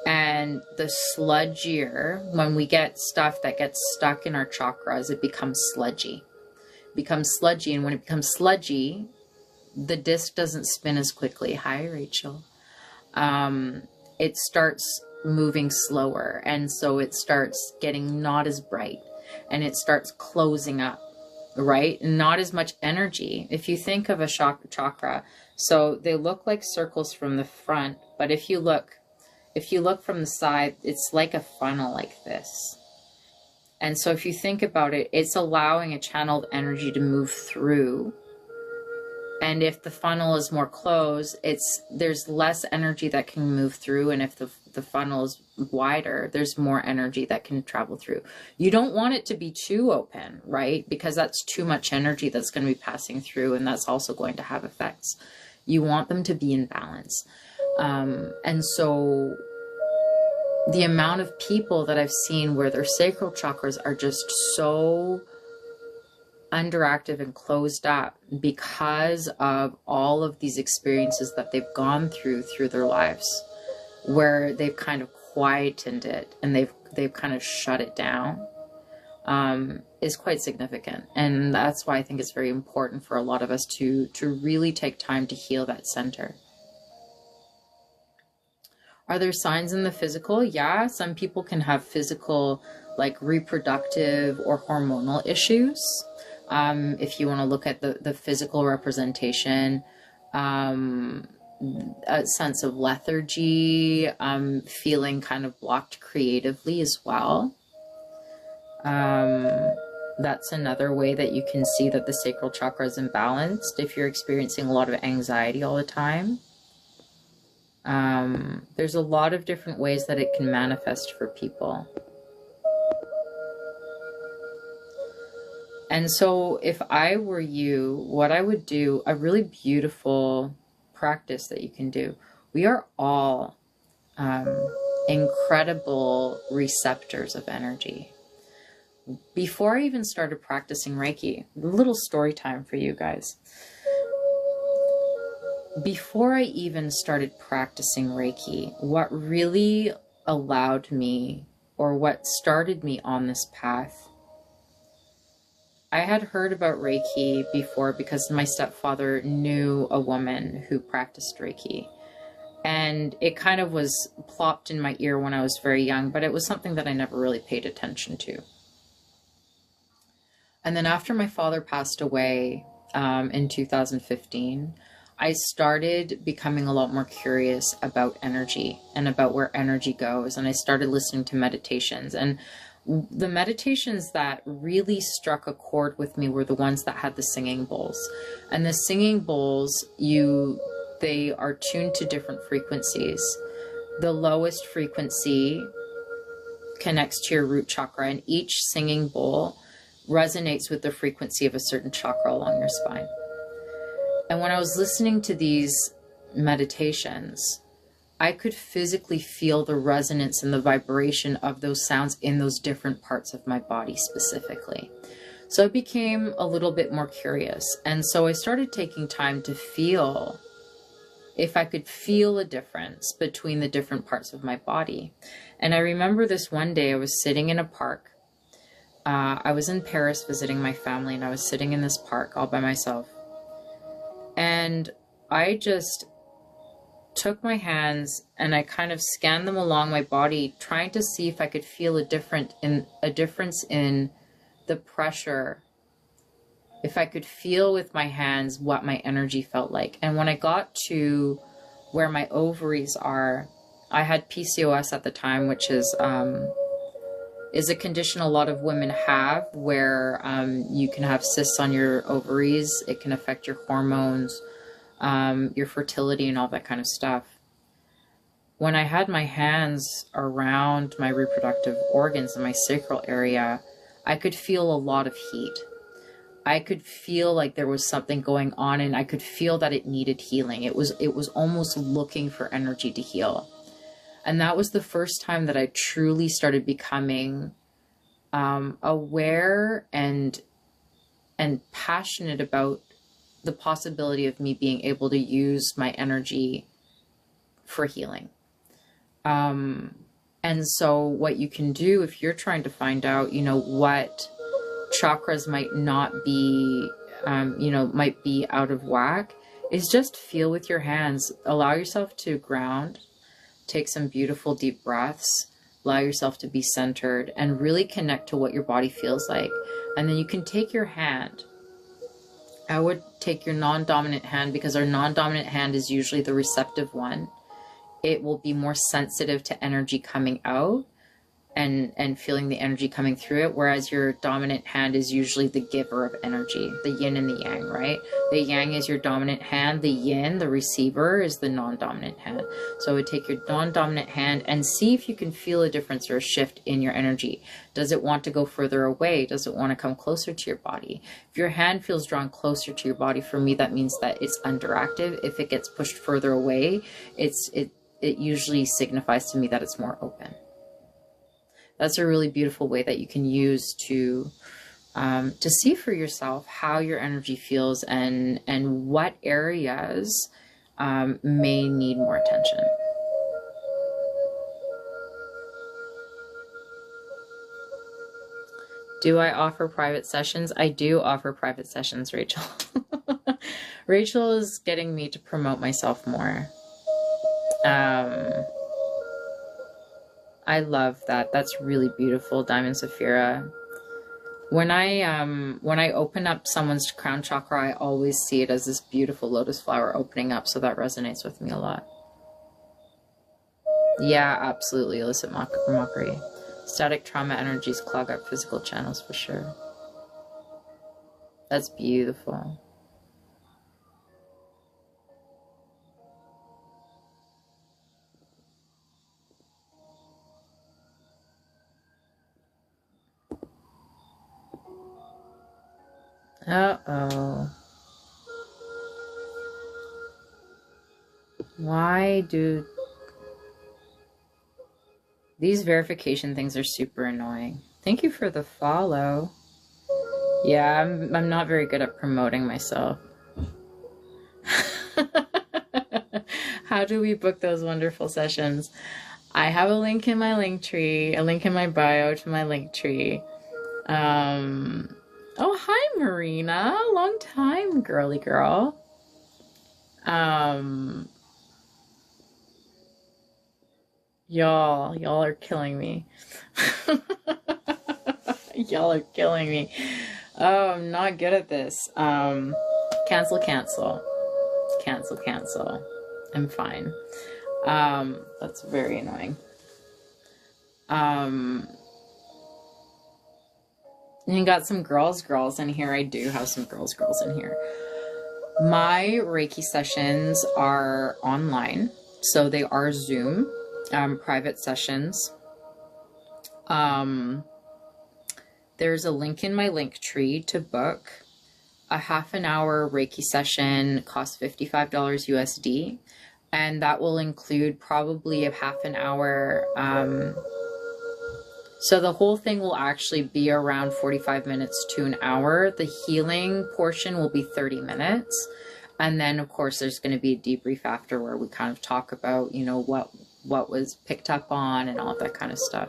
And the sludgier, when we get stuff that gets stuck in our chakras, it becomes sludgy. It becomes sludgy. And when it becomes sludgy, the disc doesn't spin as quickly. Hi, Rachel. It starts moving slower. And so it starts getting not as bright. And it starts closing up. Right? Not as much energy. If you think of a chakra, so they look like circles from the front, but if you look from the side, it's like a funnel like this. And so if you think about it, it's allowing a channeled energy to move through. And if the funnel is more closed, there's less energy that can move through. And if the funnel is wider, there's more energy that can travel through. You don't want it to be too open, right? Because that's too much energy that's going to be passing through, and that's also going to have effects. You want them to be in balance. And so the amount of people that I've seen where their sacral chakras are just so underactive and closed up because of all of these experiences that they've gone through their lives, where they've kind of quietened it and they've kind of shut it down, is quite significant. And that's why I think it's very important for a lot of us to really take time to heal that center. Are there signs in the physical? Yeah, some people can have physical, like reproductive or hormonal issues. If you want to look at the physical representation, a sense of lethargy, feeling kind of blocked creatively as well. That's another way that you can see that the sacral chakra is imbalanced. If you're experiencing a lot of anxiety all the time, there's a lot of different ways that it can manifest for people. And so if I were you, what I would do, a really beautiful practice that you can do. We are all incredible receptors of energy. Before I even started practicing Reiki, a little story time for you guys. Before I even started practicing Reiki, what really allowed me, or what started me on this path, I had heard about Reiki before because my stepfather knew a woman who practiced Reiki. And it kind of was plopped in my ear when I was very young, but it was something that I never really paid attention to. And then after my father passed away in 2015, I started becoming a lot more curious about energy and about where energy goes. And I started listening to meditations. And the meditations that really struck a chord with me were the ones that had the singing bowls. And the singing bowls, they are tuned to different frequencies. The lowest frequency connects to your root chakra, and each singing bowl resonates with the frequency of a certain chakra along your spine. And when I was listening to these meditations, I could physically feel the resonance and the vibration of those sounds in those different parts of my body specifically. So I became a little bit more curious. And so I started taking time to feel if I could feel a difference between the different parts of my body. And I remember this one day I was sitting in a park I was in Paris visiting my family, and I was sitting in this park all by myself. And I just took my hands and I kind of scanned them along my body, trying to see if I could feel a difference in the pressure. If I could feel with my hands what my energy felt like. And when I got to where my ovaries are, I had PCOS at the time, which is a condition a lot of women have, where you can have cysts on your ovaries. It can affect your hormones, your fertility, and all that kind of stuff. When I had my hands around my reproductive organs in my sacral area, I could feel a lot of heat. I could feel like there was something going on, and I could feel that it needed healing. It was almost looking for energy to heal. And that was the first time that I truly started becoming aware and passionate about the possibility of me being able to use my energy for healing. And so what you can do if you're trying to find out, what chakras might not be, might be out of whack, is just feel with your hands. Allow yourself to ground, take some beautiful deep breaths, allow yourself to be centered, and really connect to what your body feels like. And then you can take your hand. I would take your non-dominant hand, because our non-dominant hand is usually the receptive one. It will be more sensitive to energy coming out and feeling the energy coming through it, whereas your dominant hand is usually the giver of energy, the yin and the yang, right? The yang is your dominant hand, the yin, the receiver, is the non-dominant hand. So I would take your non-dominant hand and see if you can feel a difference or a shift in your energy. Does it want to go further away? Does it want to come closer to your body? If your hand feels drawn closer to your body, for me, that means that it's underactive. If it gets pushed further away, it usually signifies to me that it's more open. That's a really beautiful way that you can use to see for yourself how your energy feels and what areas may need more attention. Do I offer private sessions? I do offer private sessions, Rachel. Rachel is getting me to promote myself more. I love that. That's really beautiful, Diamond Saphira. When I open up someone's crown chakra, I always see it as this beautiful lotus flower opening up, so that resonates with me a lot. Yeah, absolutely. Illicit mockery. Static trauma energies clog up physical channels for sure. That's beautiful. Uh-oh. Why do these verification things are super annoying? Thank you for the follow. Yeah, I'm not very good at promoting myself. How do we book those wonderful sessions? I have a link in my link tree, a link in my bio to my link tree. Oh, hi, Marina. Long time, girly girl. Y'all are killing me. Y'all are killing me. Oh, I'm not good at this. Cancel. I'm fine. That's very annoying. You got some girls in here. I do have some girls in here. My Reiki sessions are online, so they are Zoom, private sessions. There's a link in my link tree to book. A half an hour Reiki session costs $55 USD, and that will include probably a half an hour. So the whole thing will actually be around 45 minutes to an hour. The healing portion will be 30 minutes. And then, of course, there's going to be a debrief after where we kind of talk about, what was picked up on and all of that kind of stuff.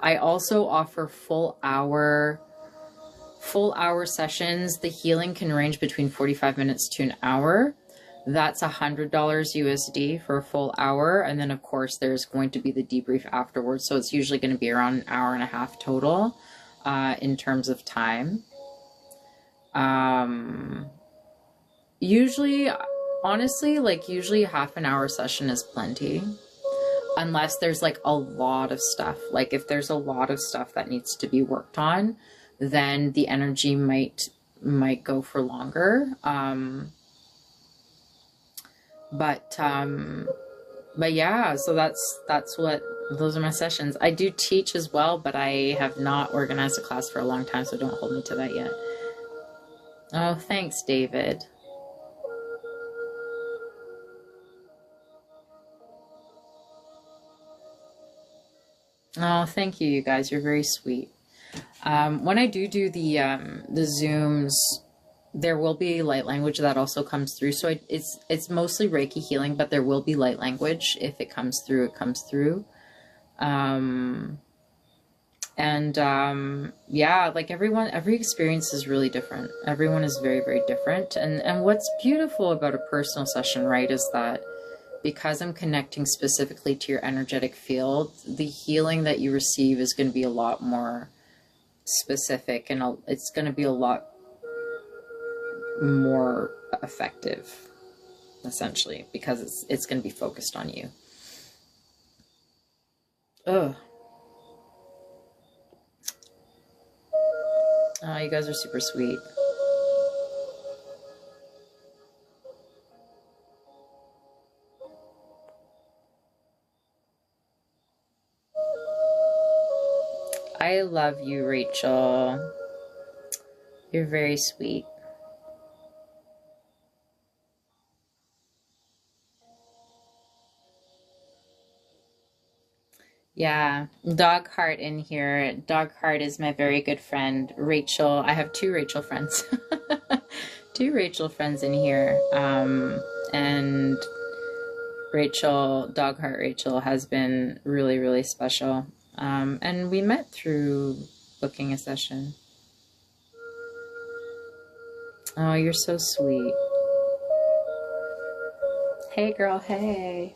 I also offer full hour sessions. The healing can range between 45 minutes to an hour. That's $100 USD for a full hour. And then of course there's going to be the debrief afterwards. So it's usually going to be around an hour and a half total, in terms of time. Usually, honestly, like usually half an hour session is plenty. Unless there's like a lot of stuff. Like if there's a lot of stuff that needs to be worked on, then the energy might go for longer. But yeah, so those are my sessions. I do teach as well, but I have not organized a class for a long time, so don't hold me to that yet. Oh, thanks, David. Oh, thank you, you guys. You're very sweet. When I do the Zooms, there will be light language that also comes through. So it's mostly Reiki healing, but there will be light language. If it comes through, it comes through. Yeah, like every experience is really different. Everyone is very, very different. And what's beautiful about a personal session, right, is that because I'm connecting specifically to your energetic field, the healing that you receive is going to be a lot more specific, and it's going to be a lot more effective, essentially, because it's going to be focused on you. Ugh. Oh, you guys are super sweet. I love you, Rachel. You're very sweet. Yeah, Dog Heart in here. Dog Heart is my very good friend, Rachel. I have two Rachel friends. Two Rachel friends in here. And Rachel, Dog Heart Rachel, has been really, really special. And we met through booking a session. Oh, you're so sweet. Hey, girl, hey.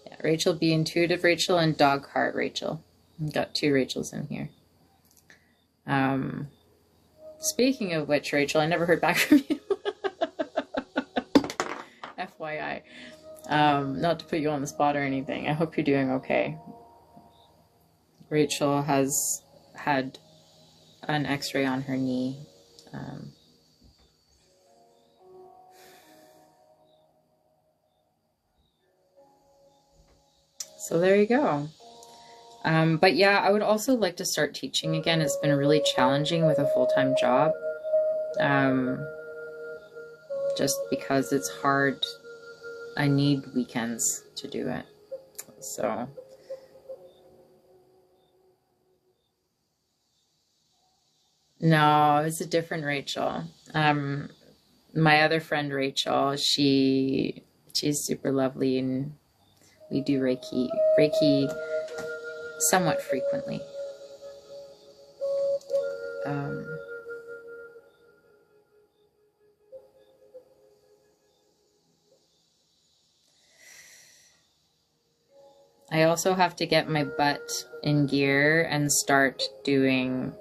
Yeah, Rachel B. Intuitive Rachel and Dog Heart Rachel. We've got two Rachels in here. Speaking of which, Rachel, I never heard back from you. FYI. Not to put you on the spot or anything. I hope you're doing okay. Rachel has had an x-ray on her knee. So there you go. But yeah, I would also like to start teaching again. It's been really challenging with a full-time job. Just because it's hard. I need weekends to do it. So... No, it's a different Rachel. My other friend Rachel, she's super lovely, and we do Reiki somewhat frequently. I also have to get my butt in gear and start doing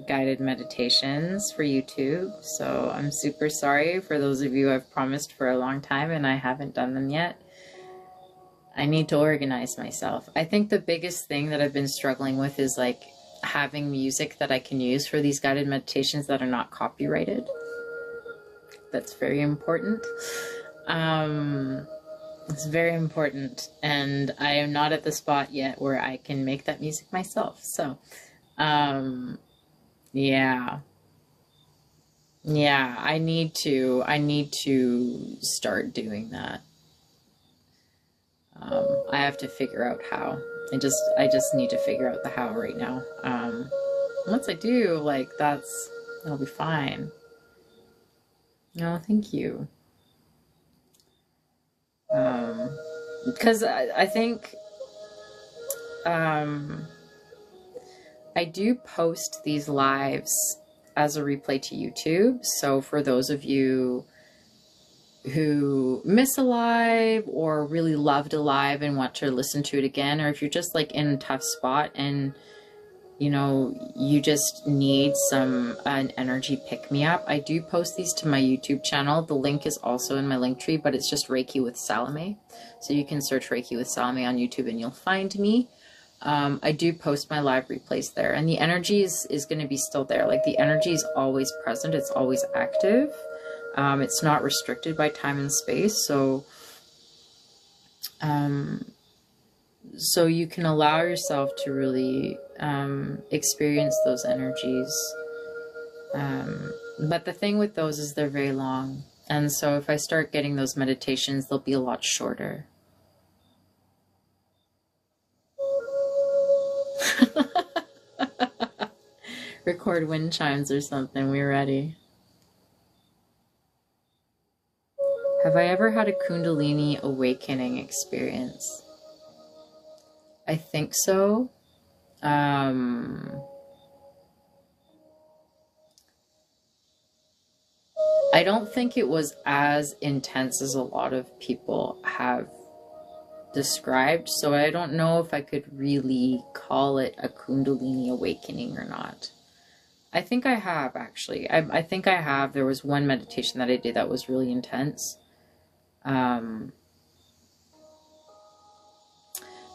guided meditations for YouTube. So I'm super sorry for those of you I've promised for a long time and I haven't done them yet. I need to organize myself. I think the biggest thing that I've been struggling with is like having music that I can use for these guided meditations that are not copyrighted. That's very important. It's very important, and I am not at the spot yet where I can make that music myself. So, yeah, I need to start doing that. I have to figure out how. I just need to figure out the how right now. Once I do, like, it'll be fine. No, thank you. Because I think, I do post these lives as a replay to YouTube. So for those of you who miss a live or really loved a live and want to listen to it again, or if you're just like in a tough spot and you know, you just need an energy pick-me-up, I do post these to my YouTube channel. The link is also in my link tree, but it's just Reiki with Salome. So you can search Reiki with Salome on YouTube and you'll find me. I do post my live replays there, and the energy is going to be still there. Like, the energy is always present. It's always active. It's not restricted by time and space. So you can allow yourself to really experience those energies. But the thing with those is they're very long. And so if I start getting those meditations, they'll be a lot shorter. Record wind chimes or something. We're ready. Have I ever had a Kundalini awakening experience? I think so. I don't think it was as intense as a lot of people have described, so I don't know if I could really call it a Kundalini awakening or not. I think I have, actually. I think I have. There was one meditation that I did that was really intense. But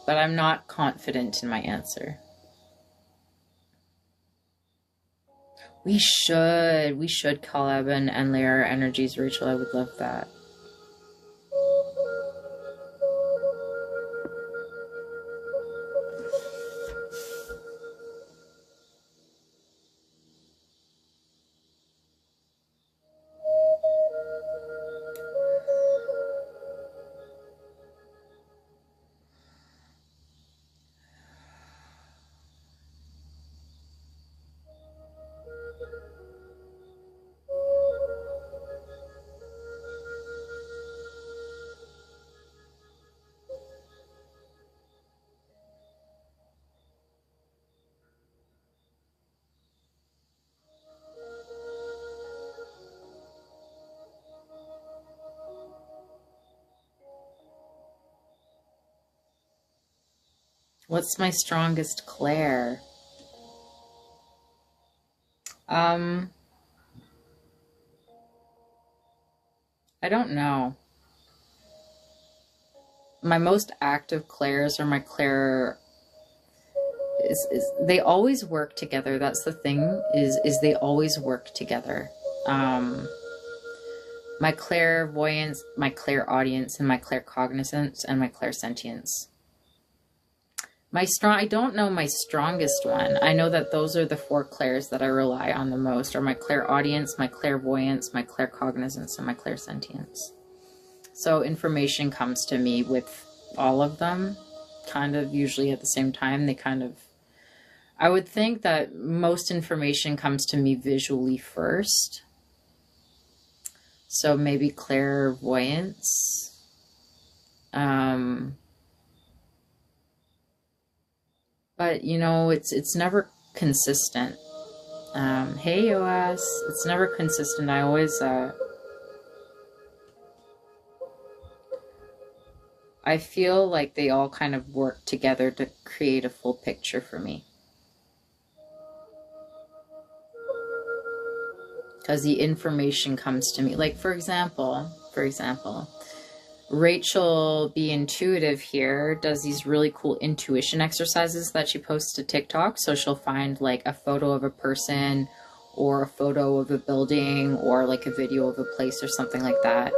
I'm not confident in my answer. We should collab and layer our energies, Rachel. I would love that. What's my strongest clair? I don't know. My most active clairs are my clair is they always work together. That's the thing, is they always work together. My clairvoyance, my clairaudience, and my claircognizance, and my clairsentience. I don't know my strongest one. I know that those are the 4 clairs that I rely on the most, are my clairaudience, my clairvoyance, my claircognizance, and my clairsentience. So information comes to me with all of them, kind of usually at the same time. I would think that most information comes to me visually first. So maybe clairvoyance. But, you know, it's never consistent. Hey, OS. It's never consistent. I always, I feel like they all kind of work together to create a full picture for me. Because the information comes to me. Like, for example, Rachel Be Intuitive here does these really cool intuition exercises that she posts to TikTok. So she'll find like a photo of a person or a photo of a building or like a video of a place or something like that.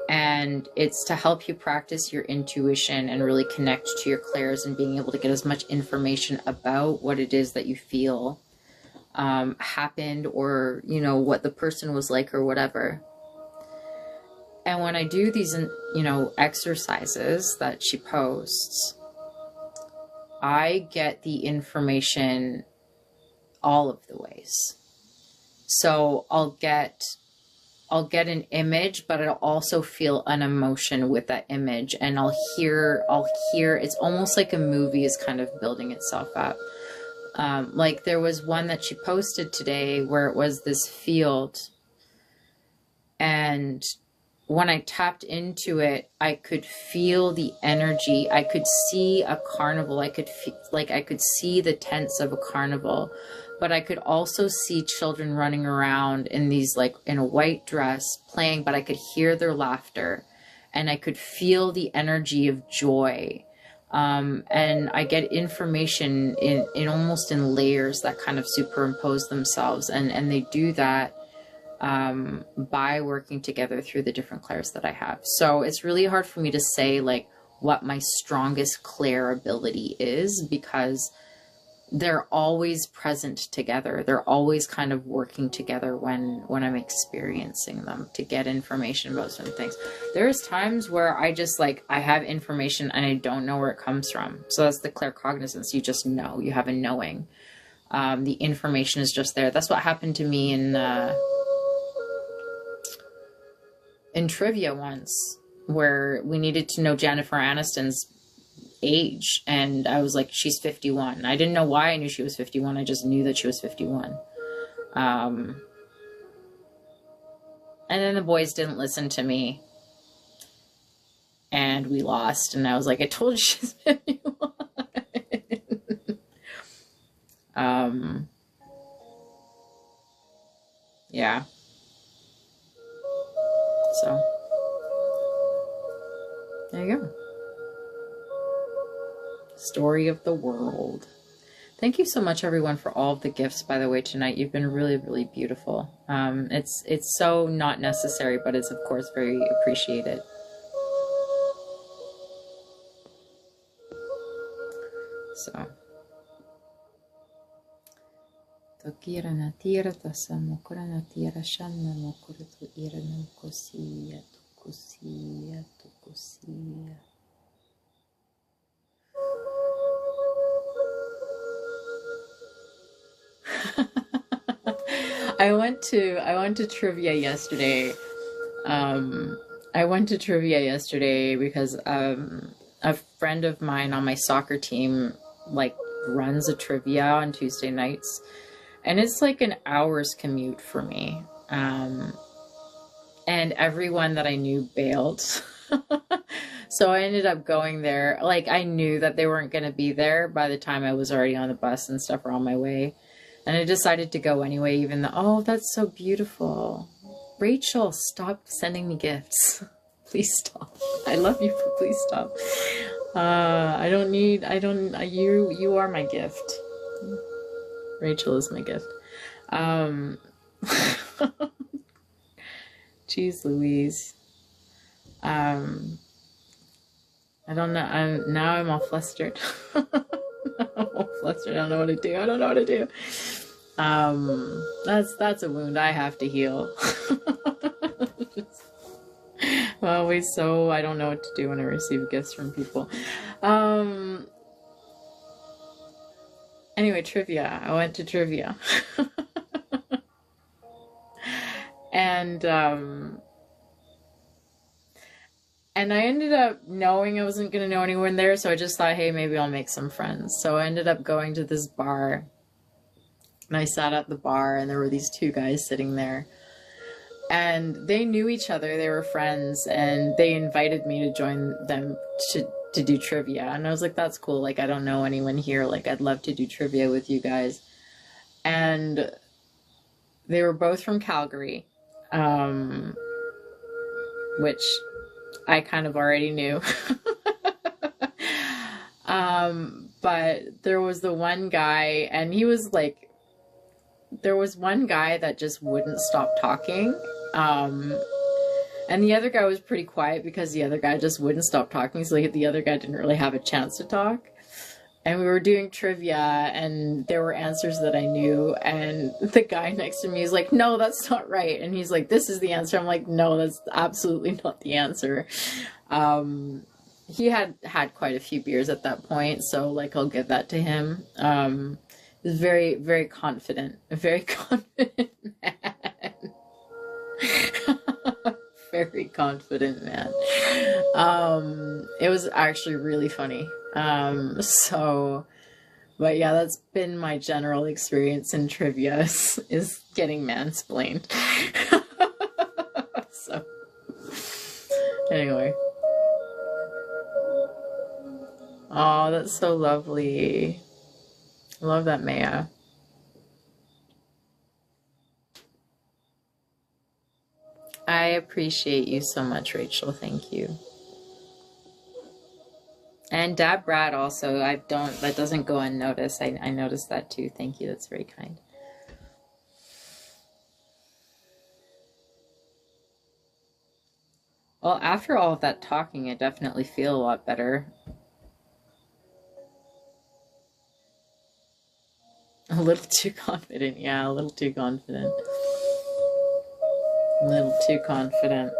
And it's to help you practice your intuition and really connect to your clairs and being able to get as much information about what it is that you feel happened, or, you know, what the person was like or whatever. And when I do these, you know, exercises that she posts, I get the information all of the ways. So I'll get an image, but I'll also feel an emotion with that image, and I'll hear, it's almost like a movie is kind of building itself up. Like there was one that she posted today where it was this field, and when I tapped into it, I could feel the energy. I could see a carnival. I could I could see the tents of a carnival, but I could also see children running around in these, like, in a white dress playing, but I could hear their laughter and I could feel the energy of joy. And I get information in almost in layers that kind of superimpose themselves. And they do that by working together through the different clairs that I have. So it's really hard for me to say like what my strongest clair ability is, because they're always present together. They're always kind of working together when I'm experiencing them to get information about certain things. There's times where I just like, I have information and I don't know where it comes from. So that's the claircognizance. You just know, you have a knowing. The information is just there. That's what happened to me in trivia once, where we needed to know Jennifer Aniston's age, and I was like, she's 51. I didn't know why I knew she was 51. I just knew that she was 51. And then the boys didn't listen to me, and we lost. And I was like, I told you she's 51. Yeah. So there you go. Story of the world. Thank you so much, everyone, for all of the gifts, by the way, tonight. You've been really, really beautiful. It's so not necessary, but it's, of course, very appreciated. So. Tokira na tira tasa mokura na tira shanna mokura tu ira no kosia tu kosia tu kosia. I went to trivia yesterday. I went to trivia yesterday because a friend of mine on my soccer team like runs a trivia on Tuesday nights, and it's like an hour's commute for me. And everyone that I knew bailed. So I ended up going there. Like, I knew that they weren't going to be there by the time I was already on the bus and stuff, or on my way. And I decided to go anyway, even though, oh, that's so beautiful. Rachel, stop sending me gifts. Please stop. I love you, but please stop. You are my gift. Rachel is my gift. Jeez Louise. I don't know. I'm all flustered. I'm all flustered. I don't know what to do. I don't know what to do. That's a wound I have to heal. Well, always so I don't know what to do when I receive gifts from people. Anyway, trivia. I went to trivia. And I ended up knowing I wasn't going to know anyone there, so I just thought, hey, maybe I'll make some friends. So I ended up going to this bar, and I sat at the bar, and there were these two guys sitting there. And they knew each other, they were friends, and they invited me to join them to do trivia. And I was like, that's cool, like, I don't know anyone here, like, I'd love to do trivia with you guys. And they were both from Calgary, which I kind of already knew. But there was the one guy, and he was like, there was one guy that just wouldn't stop talking. And the other guy was pretty quiet because the other guy just wouldn't stop talking. So like, the other guy didn't really have a chance to talk. And we were doing trivia, and there were answers that I knew. And the guy next to me is like, no, that's not right. And he's like, this is the answer. I'm like, no, that's absolutely not the answer. He had quite a few beers at that point. So like, I'll give that to him. He was very, very confident. A very confident man. Very confident man. It was actually really funny. So But yeah, that's been my general experience in trivia is getting mansplained. So, anyway. Oh, that's so lovely. I love that, Maya. I appreciate you so much, Rachel. Thank you. And Dab Brad also, that doesn't go unnoticed. I noticed that too. Thank you. That's very kind. Well, after all of that talking, I definitely feel a lot better. A little too confident. Yeah, a little too confident. A little too confident.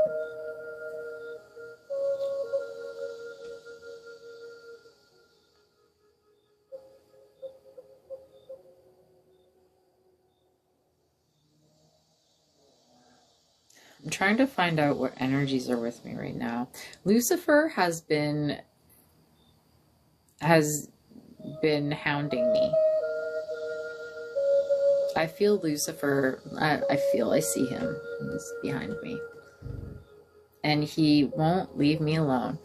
I'm trying to find out what energies are with me right now. Lucifer has been hounding me. I feel Lucifer. I see him. He's behind me. And he won't leave me alone.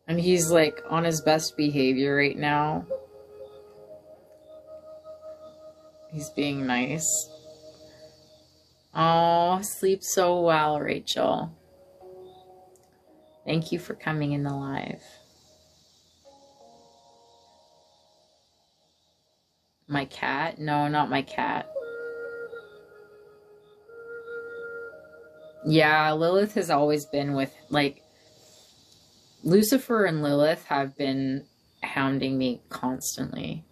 And he's like on his best behavior right now. He's being nice. Oh, sleep so well, Rachel. Thank you for coming in the live. My cat? No, not my cat. Yeah, Lilith has always been with, like, Lucifer and Lilith have been hounding me constantly.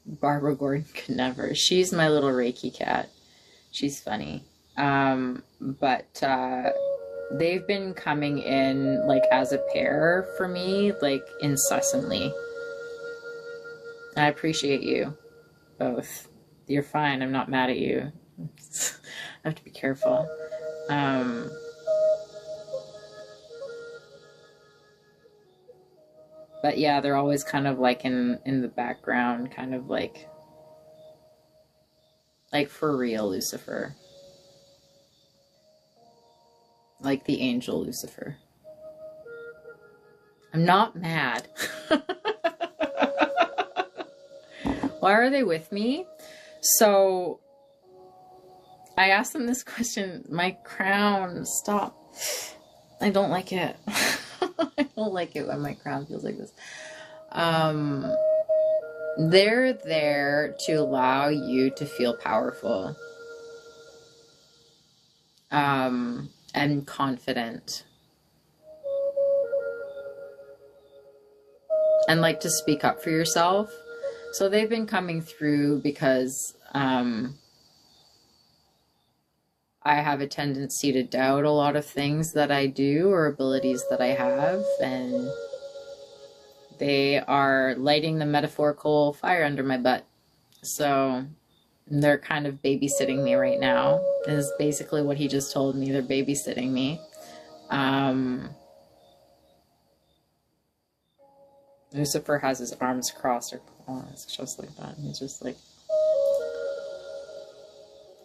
Barbara Gordon could never. She's my little Reiki cat. She's funny. But they've been coming in, like, as a pair for me, like, incessantly. I appreciate you both. You're fine. I'm not mad at you. I have to be careful. But yeah, they're always kind of like in the background, kind of like for real Lucifer. Like the angel Lucifer. I'm not mad. Why are they with me? So I asked them this question. My crown, stop. I don't like it. I don't like it when my crown feels like this. They're there to allow you to feel powerful. And confident. And like to speak up for yourself. So they've been coming through because I have a tendency to doubt a lot of things that I do or abilities that I have, and they are lighting the metaphorical fire under my butt. So they're kind of babysitting me right now, is basically what he just told me. They're babysitting me. Lucifer has his arms crossed, or it's just like that. He's just like,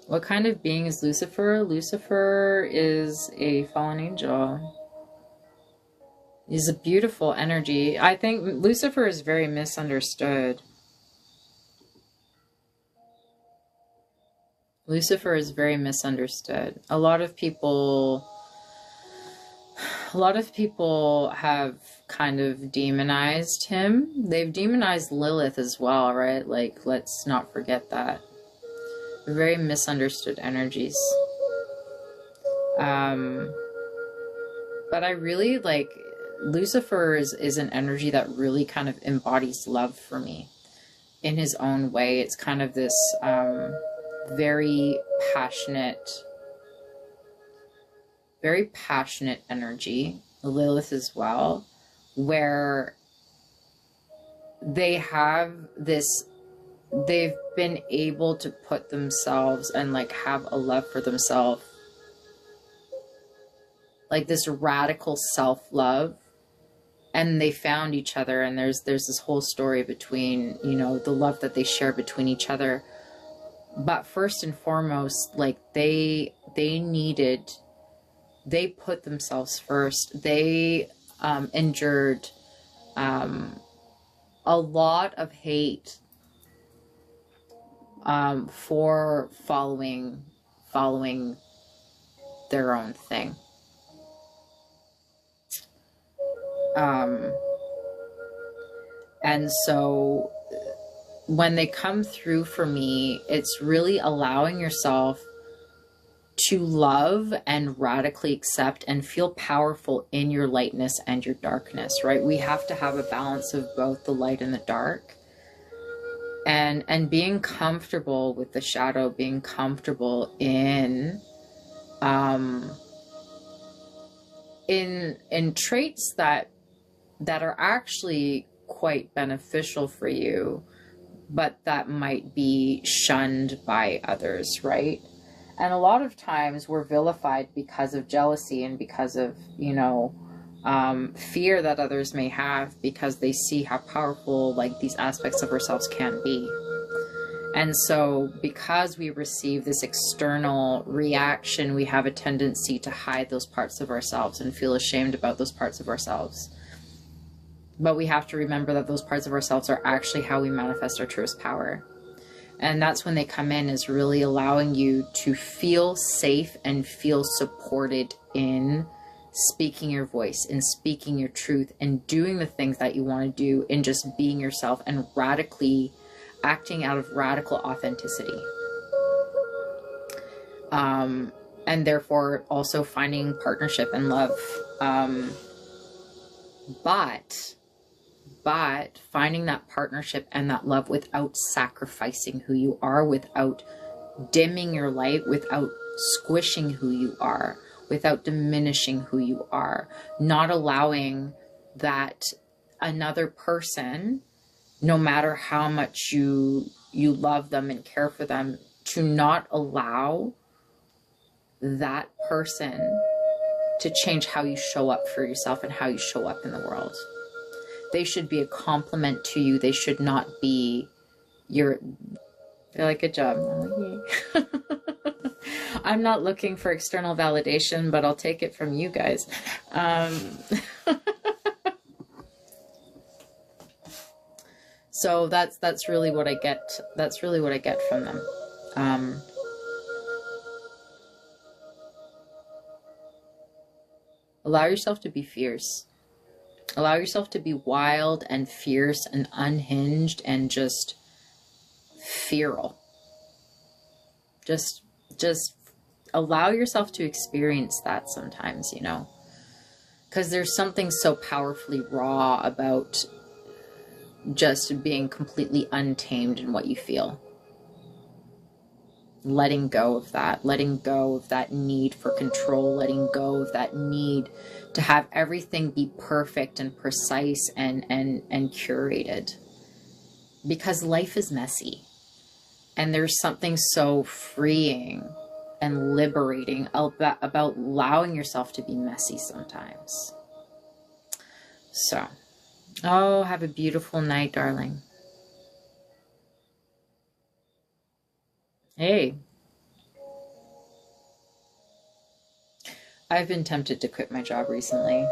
what kind of being is Lucifer? Lucifer is a fallen angel. He's a beautiful energy. I think Lucifer is very misunderstood. Lucifer is very misunderstood. A lot of people have kind of demonized him. They've demonized Lilith as well, right? Like, let's not forget that. Very misunderstood energies. But I really like Lucifer is an energy that really kind of embodies love for me in his own way. It's kind of this very passionate energy. Lilith as well, where they have this, they've been able to put themselves and like have a love for themselves like this radical self-love, and they found each other, and there's this whole story between, you know, the love that they share between each other. But first and foremost, like they put themselves first. They endured a lot of hate for following their own thing. And so when they come through for me, it's really allowing yourself to love and radically accept and feel powerful in your lightness and your darkness, right? We have to have a balance of both the light and the dark. And being comfortable with the shadow, being comfortable in traits that are actually quite beneficial for you, but that might be shunned by others, right? And a lot of times we're vilified because of jealousy and because of, you know, fear that others may have, because they see how powerful like these aspects of ourselves can be. And so because we receive this external reaction, we have a tendency to hide those parts of ourselves and feel ashamed about those parts of ourselves. But we have to remember that those parts of ourselves are actually how we manifest our truest power. And that's when they come in, is really allowing you to feel safe and feel supported in speaking your voice, in speaking your truth, and doing the things that you want to do, in just being yourself and radically acting out of radical authenticity. And therefore also finding partnership and love. But finding that partnership and that love without sacrificing who you are, without dimming your light, without squishing who you are, without diminishing who you are, not allowing that another person, no matter how much you love them and care for them, to not allow that person to change how you show up for yourself and how you show up in the world. They should be a compliment to you. They should not be your... They're like, good job. I'm not looking for external validation, but I'll take it from you guys. So that's really what I get. That's really what I get from them. Allow yourself to be fierce. Allow yourself to be wild and fierce and unhinged and just feral. Just allow yourself to experience that sometimes, you know, because there's something so powerfully raw about just being completely untamed in what you feel. Letting go of that, letting go of that need for control, letting go of that need to have everything be perfect and precise and curated. Because life is messy. And there's something so freeing and liberating about allowing yourself to be messy sometimes. So, oh, have a beautiful night, darling. Hey. I've been tempted to quit my job recently.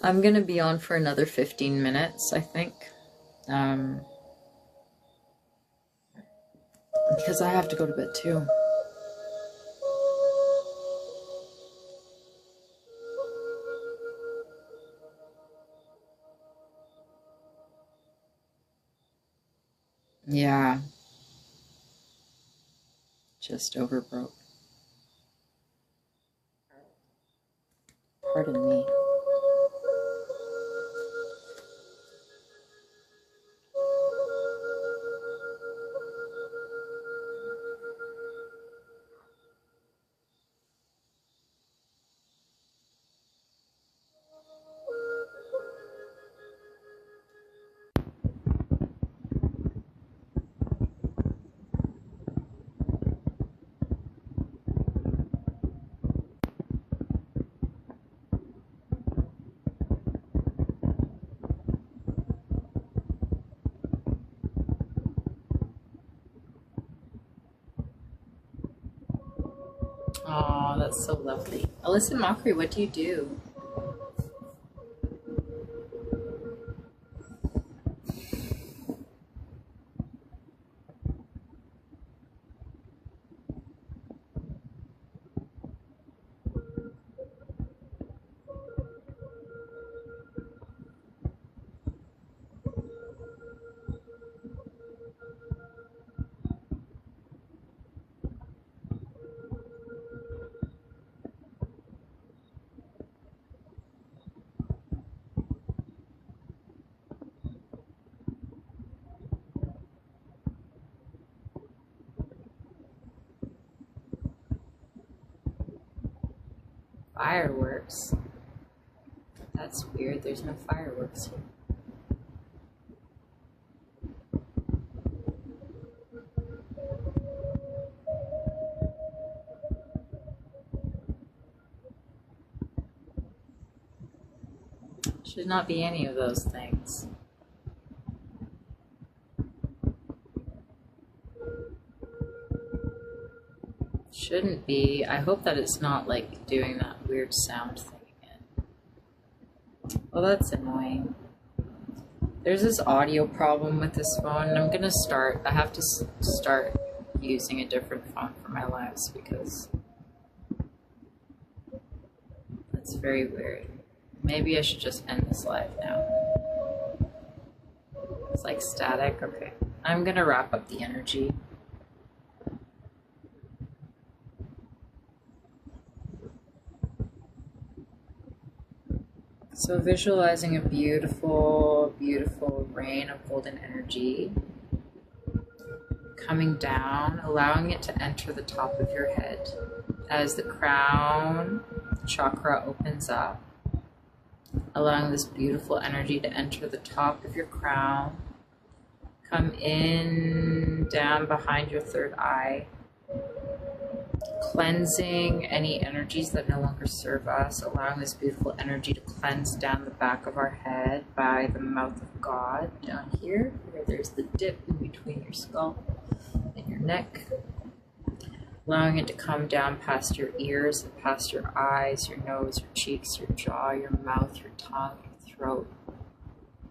I'm going to be on for another 15 minutes, I think. Because I have to go to bed too. Yeah. Just overbroke. Pardon me. Oh, that's so lovely. Alyssa Mockery, what do you do? Fireworks? That's weird. There's no fireworks here. Should not be any of those things. Shouldn't be. I hope that it's not like doing that weird sound thing again. Well, that's annoying. There's this audio problem with this phone, and I have to start using a different phone for my lives because it's very weird. Maybe I should just end this live now. It's like static. Okay. I'm gonna wrap up the energy. So visualizing a beautiful, beautiful rain of golden energy coming down, allowing it to enter the top of your head. As the crown chakra opens up, allowing this beautiful energy to enter the top of your crown, come in, down behind your third eye, cleansing any energies that no longer serve us, allowing this beautiful energy to cleanse down the back of our head by the mouth of God, down here, where there's the dip in between your skull and your neck, allowing it to come down past your ears and past your eyes, your nose, your cheeks, your jaw, your mouth, your tongue, your throat,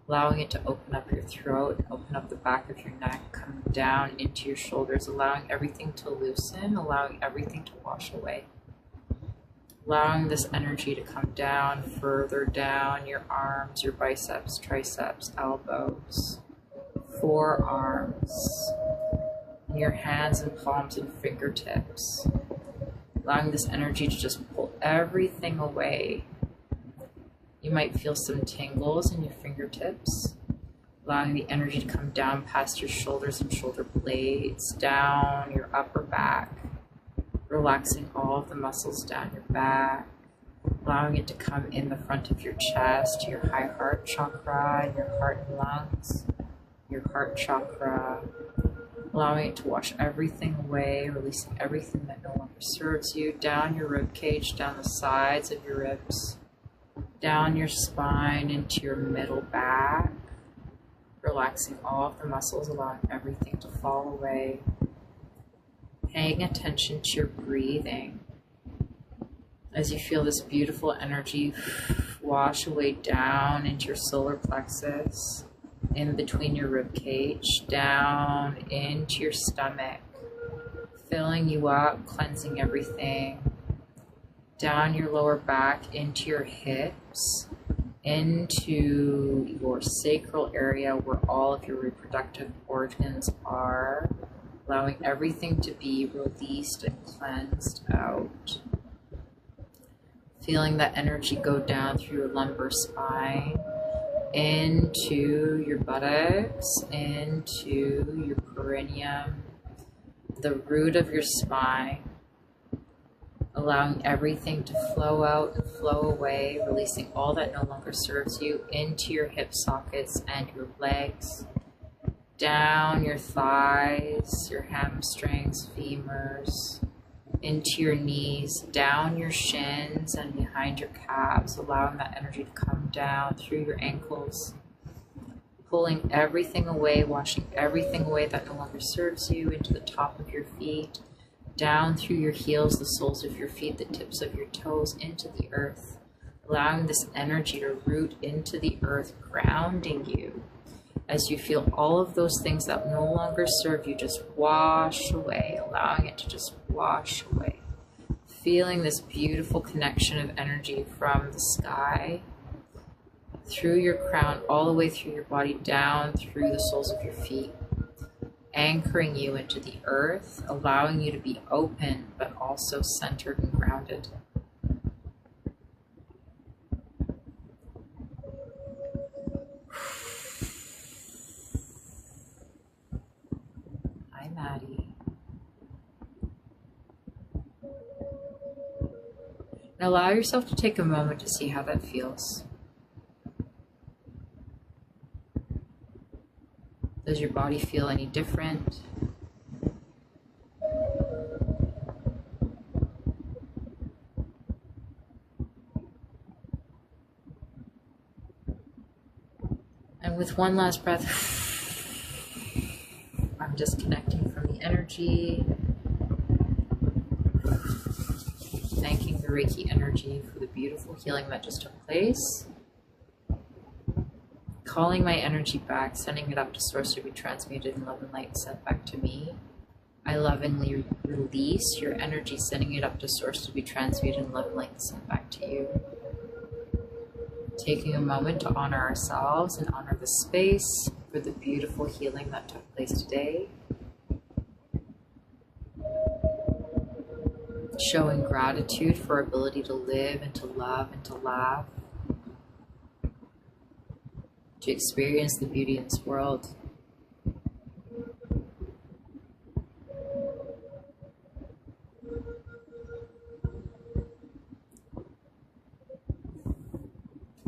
allowing it to open up your throat, open up the back of your neck, coming down into your shoulders, allowing everything to loosen, allowing everything to wash away. Allowing this energy to come down, further down your arms, your biceps, triceps, elbows, forearms, your hands and palms and fingertips. Allowing this energy to just pull everything away. You might feel some tingles in your fingertips, allowing the energy to come down past your shoulders and shoulder blades, down your upper back, relaxing all of the muscles down your back, allowing it to come in the front of your chest, your high heart chakra, and your heart and lungs, your heart chakra, allowing it to wash everything away, releasing everything that no longer serves you, down your rib cage, down the sides of your ribs, down your spine into your middle back, relaxing all of the muscles, allowing everything to fall away, paying attention to your breathing as you feel this beautiful energy wash away down into your solar plexus, in between your rib cage, down into your stomach, filling you up, cleansing everything, down your lower back into your hips, into your sacral area where all of your reproductive organs are, allowing everything to be released and cleansed out. Feeling that energy go down through your lumbar spine, into your buttocks, into your perineum, the root of your spine, allowing everything to flow out and flow away, releasing all that no longer serves you into your hip sockets and your legs, down your thighs, your hamstrings, femurs, into your knees, down your shins and behind your calves, allowing that energy to come down through your ankles, pulling everything away, washing everything away that no longer serves you into the top of your feet, down through your heels, the soles of your feet, the tips of your toes into the earth, allowing this energy to root into the earth, grounding you as you feel all of those things that no longer serve you just wash away, allowing it to just wash away. Feeling this beautiful connection of energy from the sky through your crown, all the way through your body, down through the soles of your feet, anchoring you into the earth, allowing you to be open, but also centered and grounded. Hi, Maddie. And allow yourself to take a moment to see how that feels. Does your body feel any different? And with one last breath, I'm disconnecting from the energy, thanking the Reiki energy for the beautiful healing that just took place. Calling my energy back, sending it up to source to be transmuted in love and light, sent back to me. I lovingly release your energy, sending it up to source to be transmuted in love and light, sent back to you. Taking a moment to honor ourselves and honor the space for the beautiful healing that took place today. Showing gratitude for our ability to live and to love and to laugh, to experience the beauty in this world.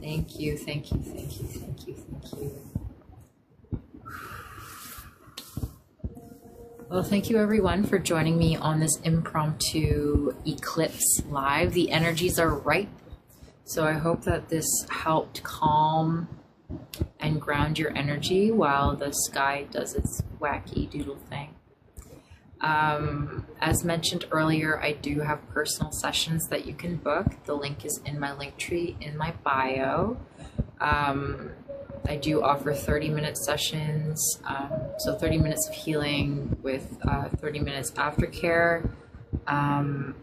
Thank you, thank you, thank you, thank you, thank you. Well, thank you everyone for joining me on this impromptu eclipse live. The energies are right, so I hope that this helped calm and ground your energy while the sky does its wacky doodle thing. As mentioned earlier, I do have personal sessions that you can book. The link is in my link tree in my bio. I do offer 30-minute sessions, so 30 minutes of healing with 30 minutes aftercare,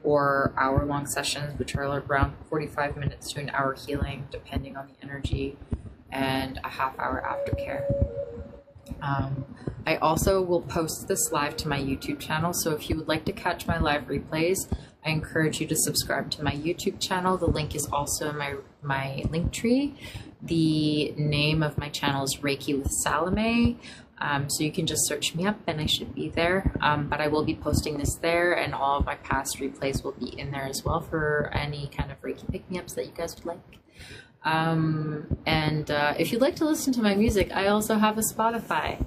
or hour-long sessions, which are around 45 minutes to an hour healing, depending on the energy, and a half-hour aftercare. I also will post this live to my YouTube channel, so if you would like to catch my live replays, I encourage you to subscribe to my YouTube channel. The link is also in my link tree. The name of my channel is Reiki with Salome, so you can just search me up and I should be there. But I will be posting this there, and all of my past replays will be in there as well for any kind of Reiki pick-me-ups that you guys would like. If you'd like to listen to my music, I also have a Spotify.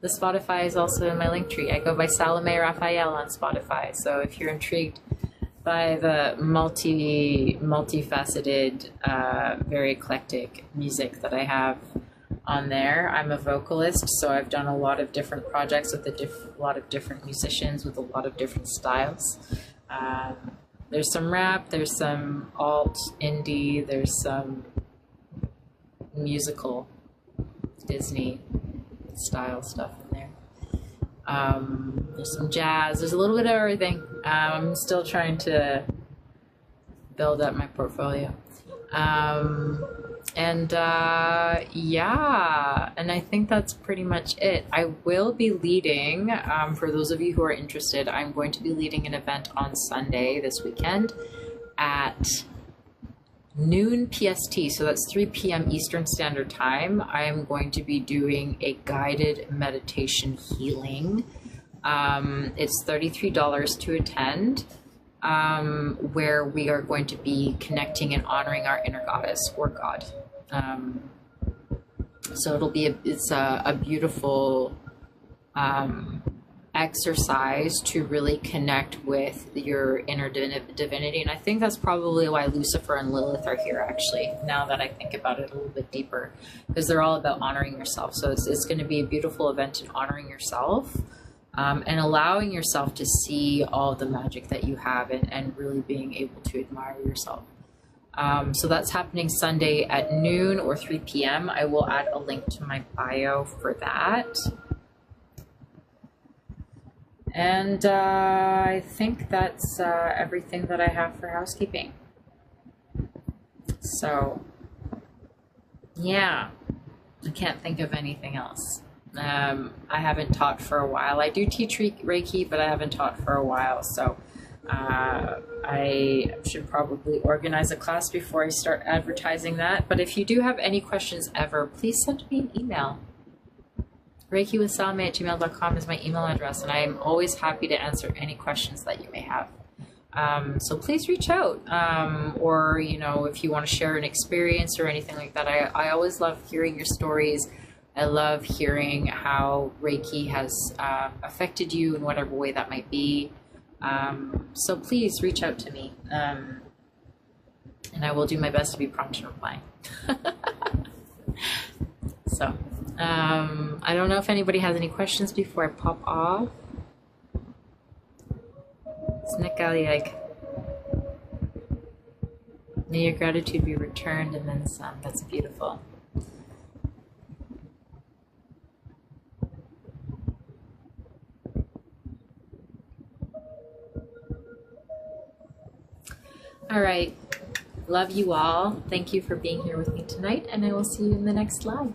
The Spotify is also in my link tree. I go by Salome Raphael on Spotify. So if you're intrigued by the multifaceted, very eclectic music that I have on there, I'm a vocalist. So I've done a lot of different projects with a lot of different musicians with a lot of different styles. There's some rap, there's some alt, indie, there's some musical Disney style stuff in there. There's some jazz, there's a little bit of everything. I'm still trying to build up my portfolio. Yeah, and I think that's pretty much it. I will be leading, for those of you who are interested, I'm going to be leading an event on Sunday this weekend at noon PST, so that's 3 p.m. Eastern Standard Time. I am going to be doing a guided meditation healing. It's $33 to attend, where we are going to be connecting and honoring our inner goddess or God. So it's a beautiful exercise to really connect with your inner divinity. And I think that's probably why Lucifer and Lilith are here, actually, now that I think about it a little bit deeper, because they're all about honoring yourself. So it's going to be a beautiful event in honoring yourself, and allowing yourself to see all the magic that you have, and really being able to admire yourself. So that's happening Sunday at noon or 3 p.m. I will add a link to my bio for that. And I think that's everything that I have for housekeeping. So, yeah, I can't think of anything else. I haven't taught for a while. I do teach Reiki, but I haven't taught for a while. So I should probably organize a class before I start advertising that. But if you do have any questions ever, please send me an email. ReikiWithSalome@gmail.com is my email address, and I am always happy to answer any questions that you may have. So please reach out, or, you know, if you want to share an experience or anything like that. I always love hearing your stories. I love hearing how Reiki has affected you in whatever way that might be. So please reach out to me, and I will do my best to be prompt in replying. So, I don't know if anybody has any questions before I pop off. Snickaliag. May your gratitude be returned and then some. That's beautiful. All right. Love you all. Thank you for being here with me tonight, and I will see you in the next live.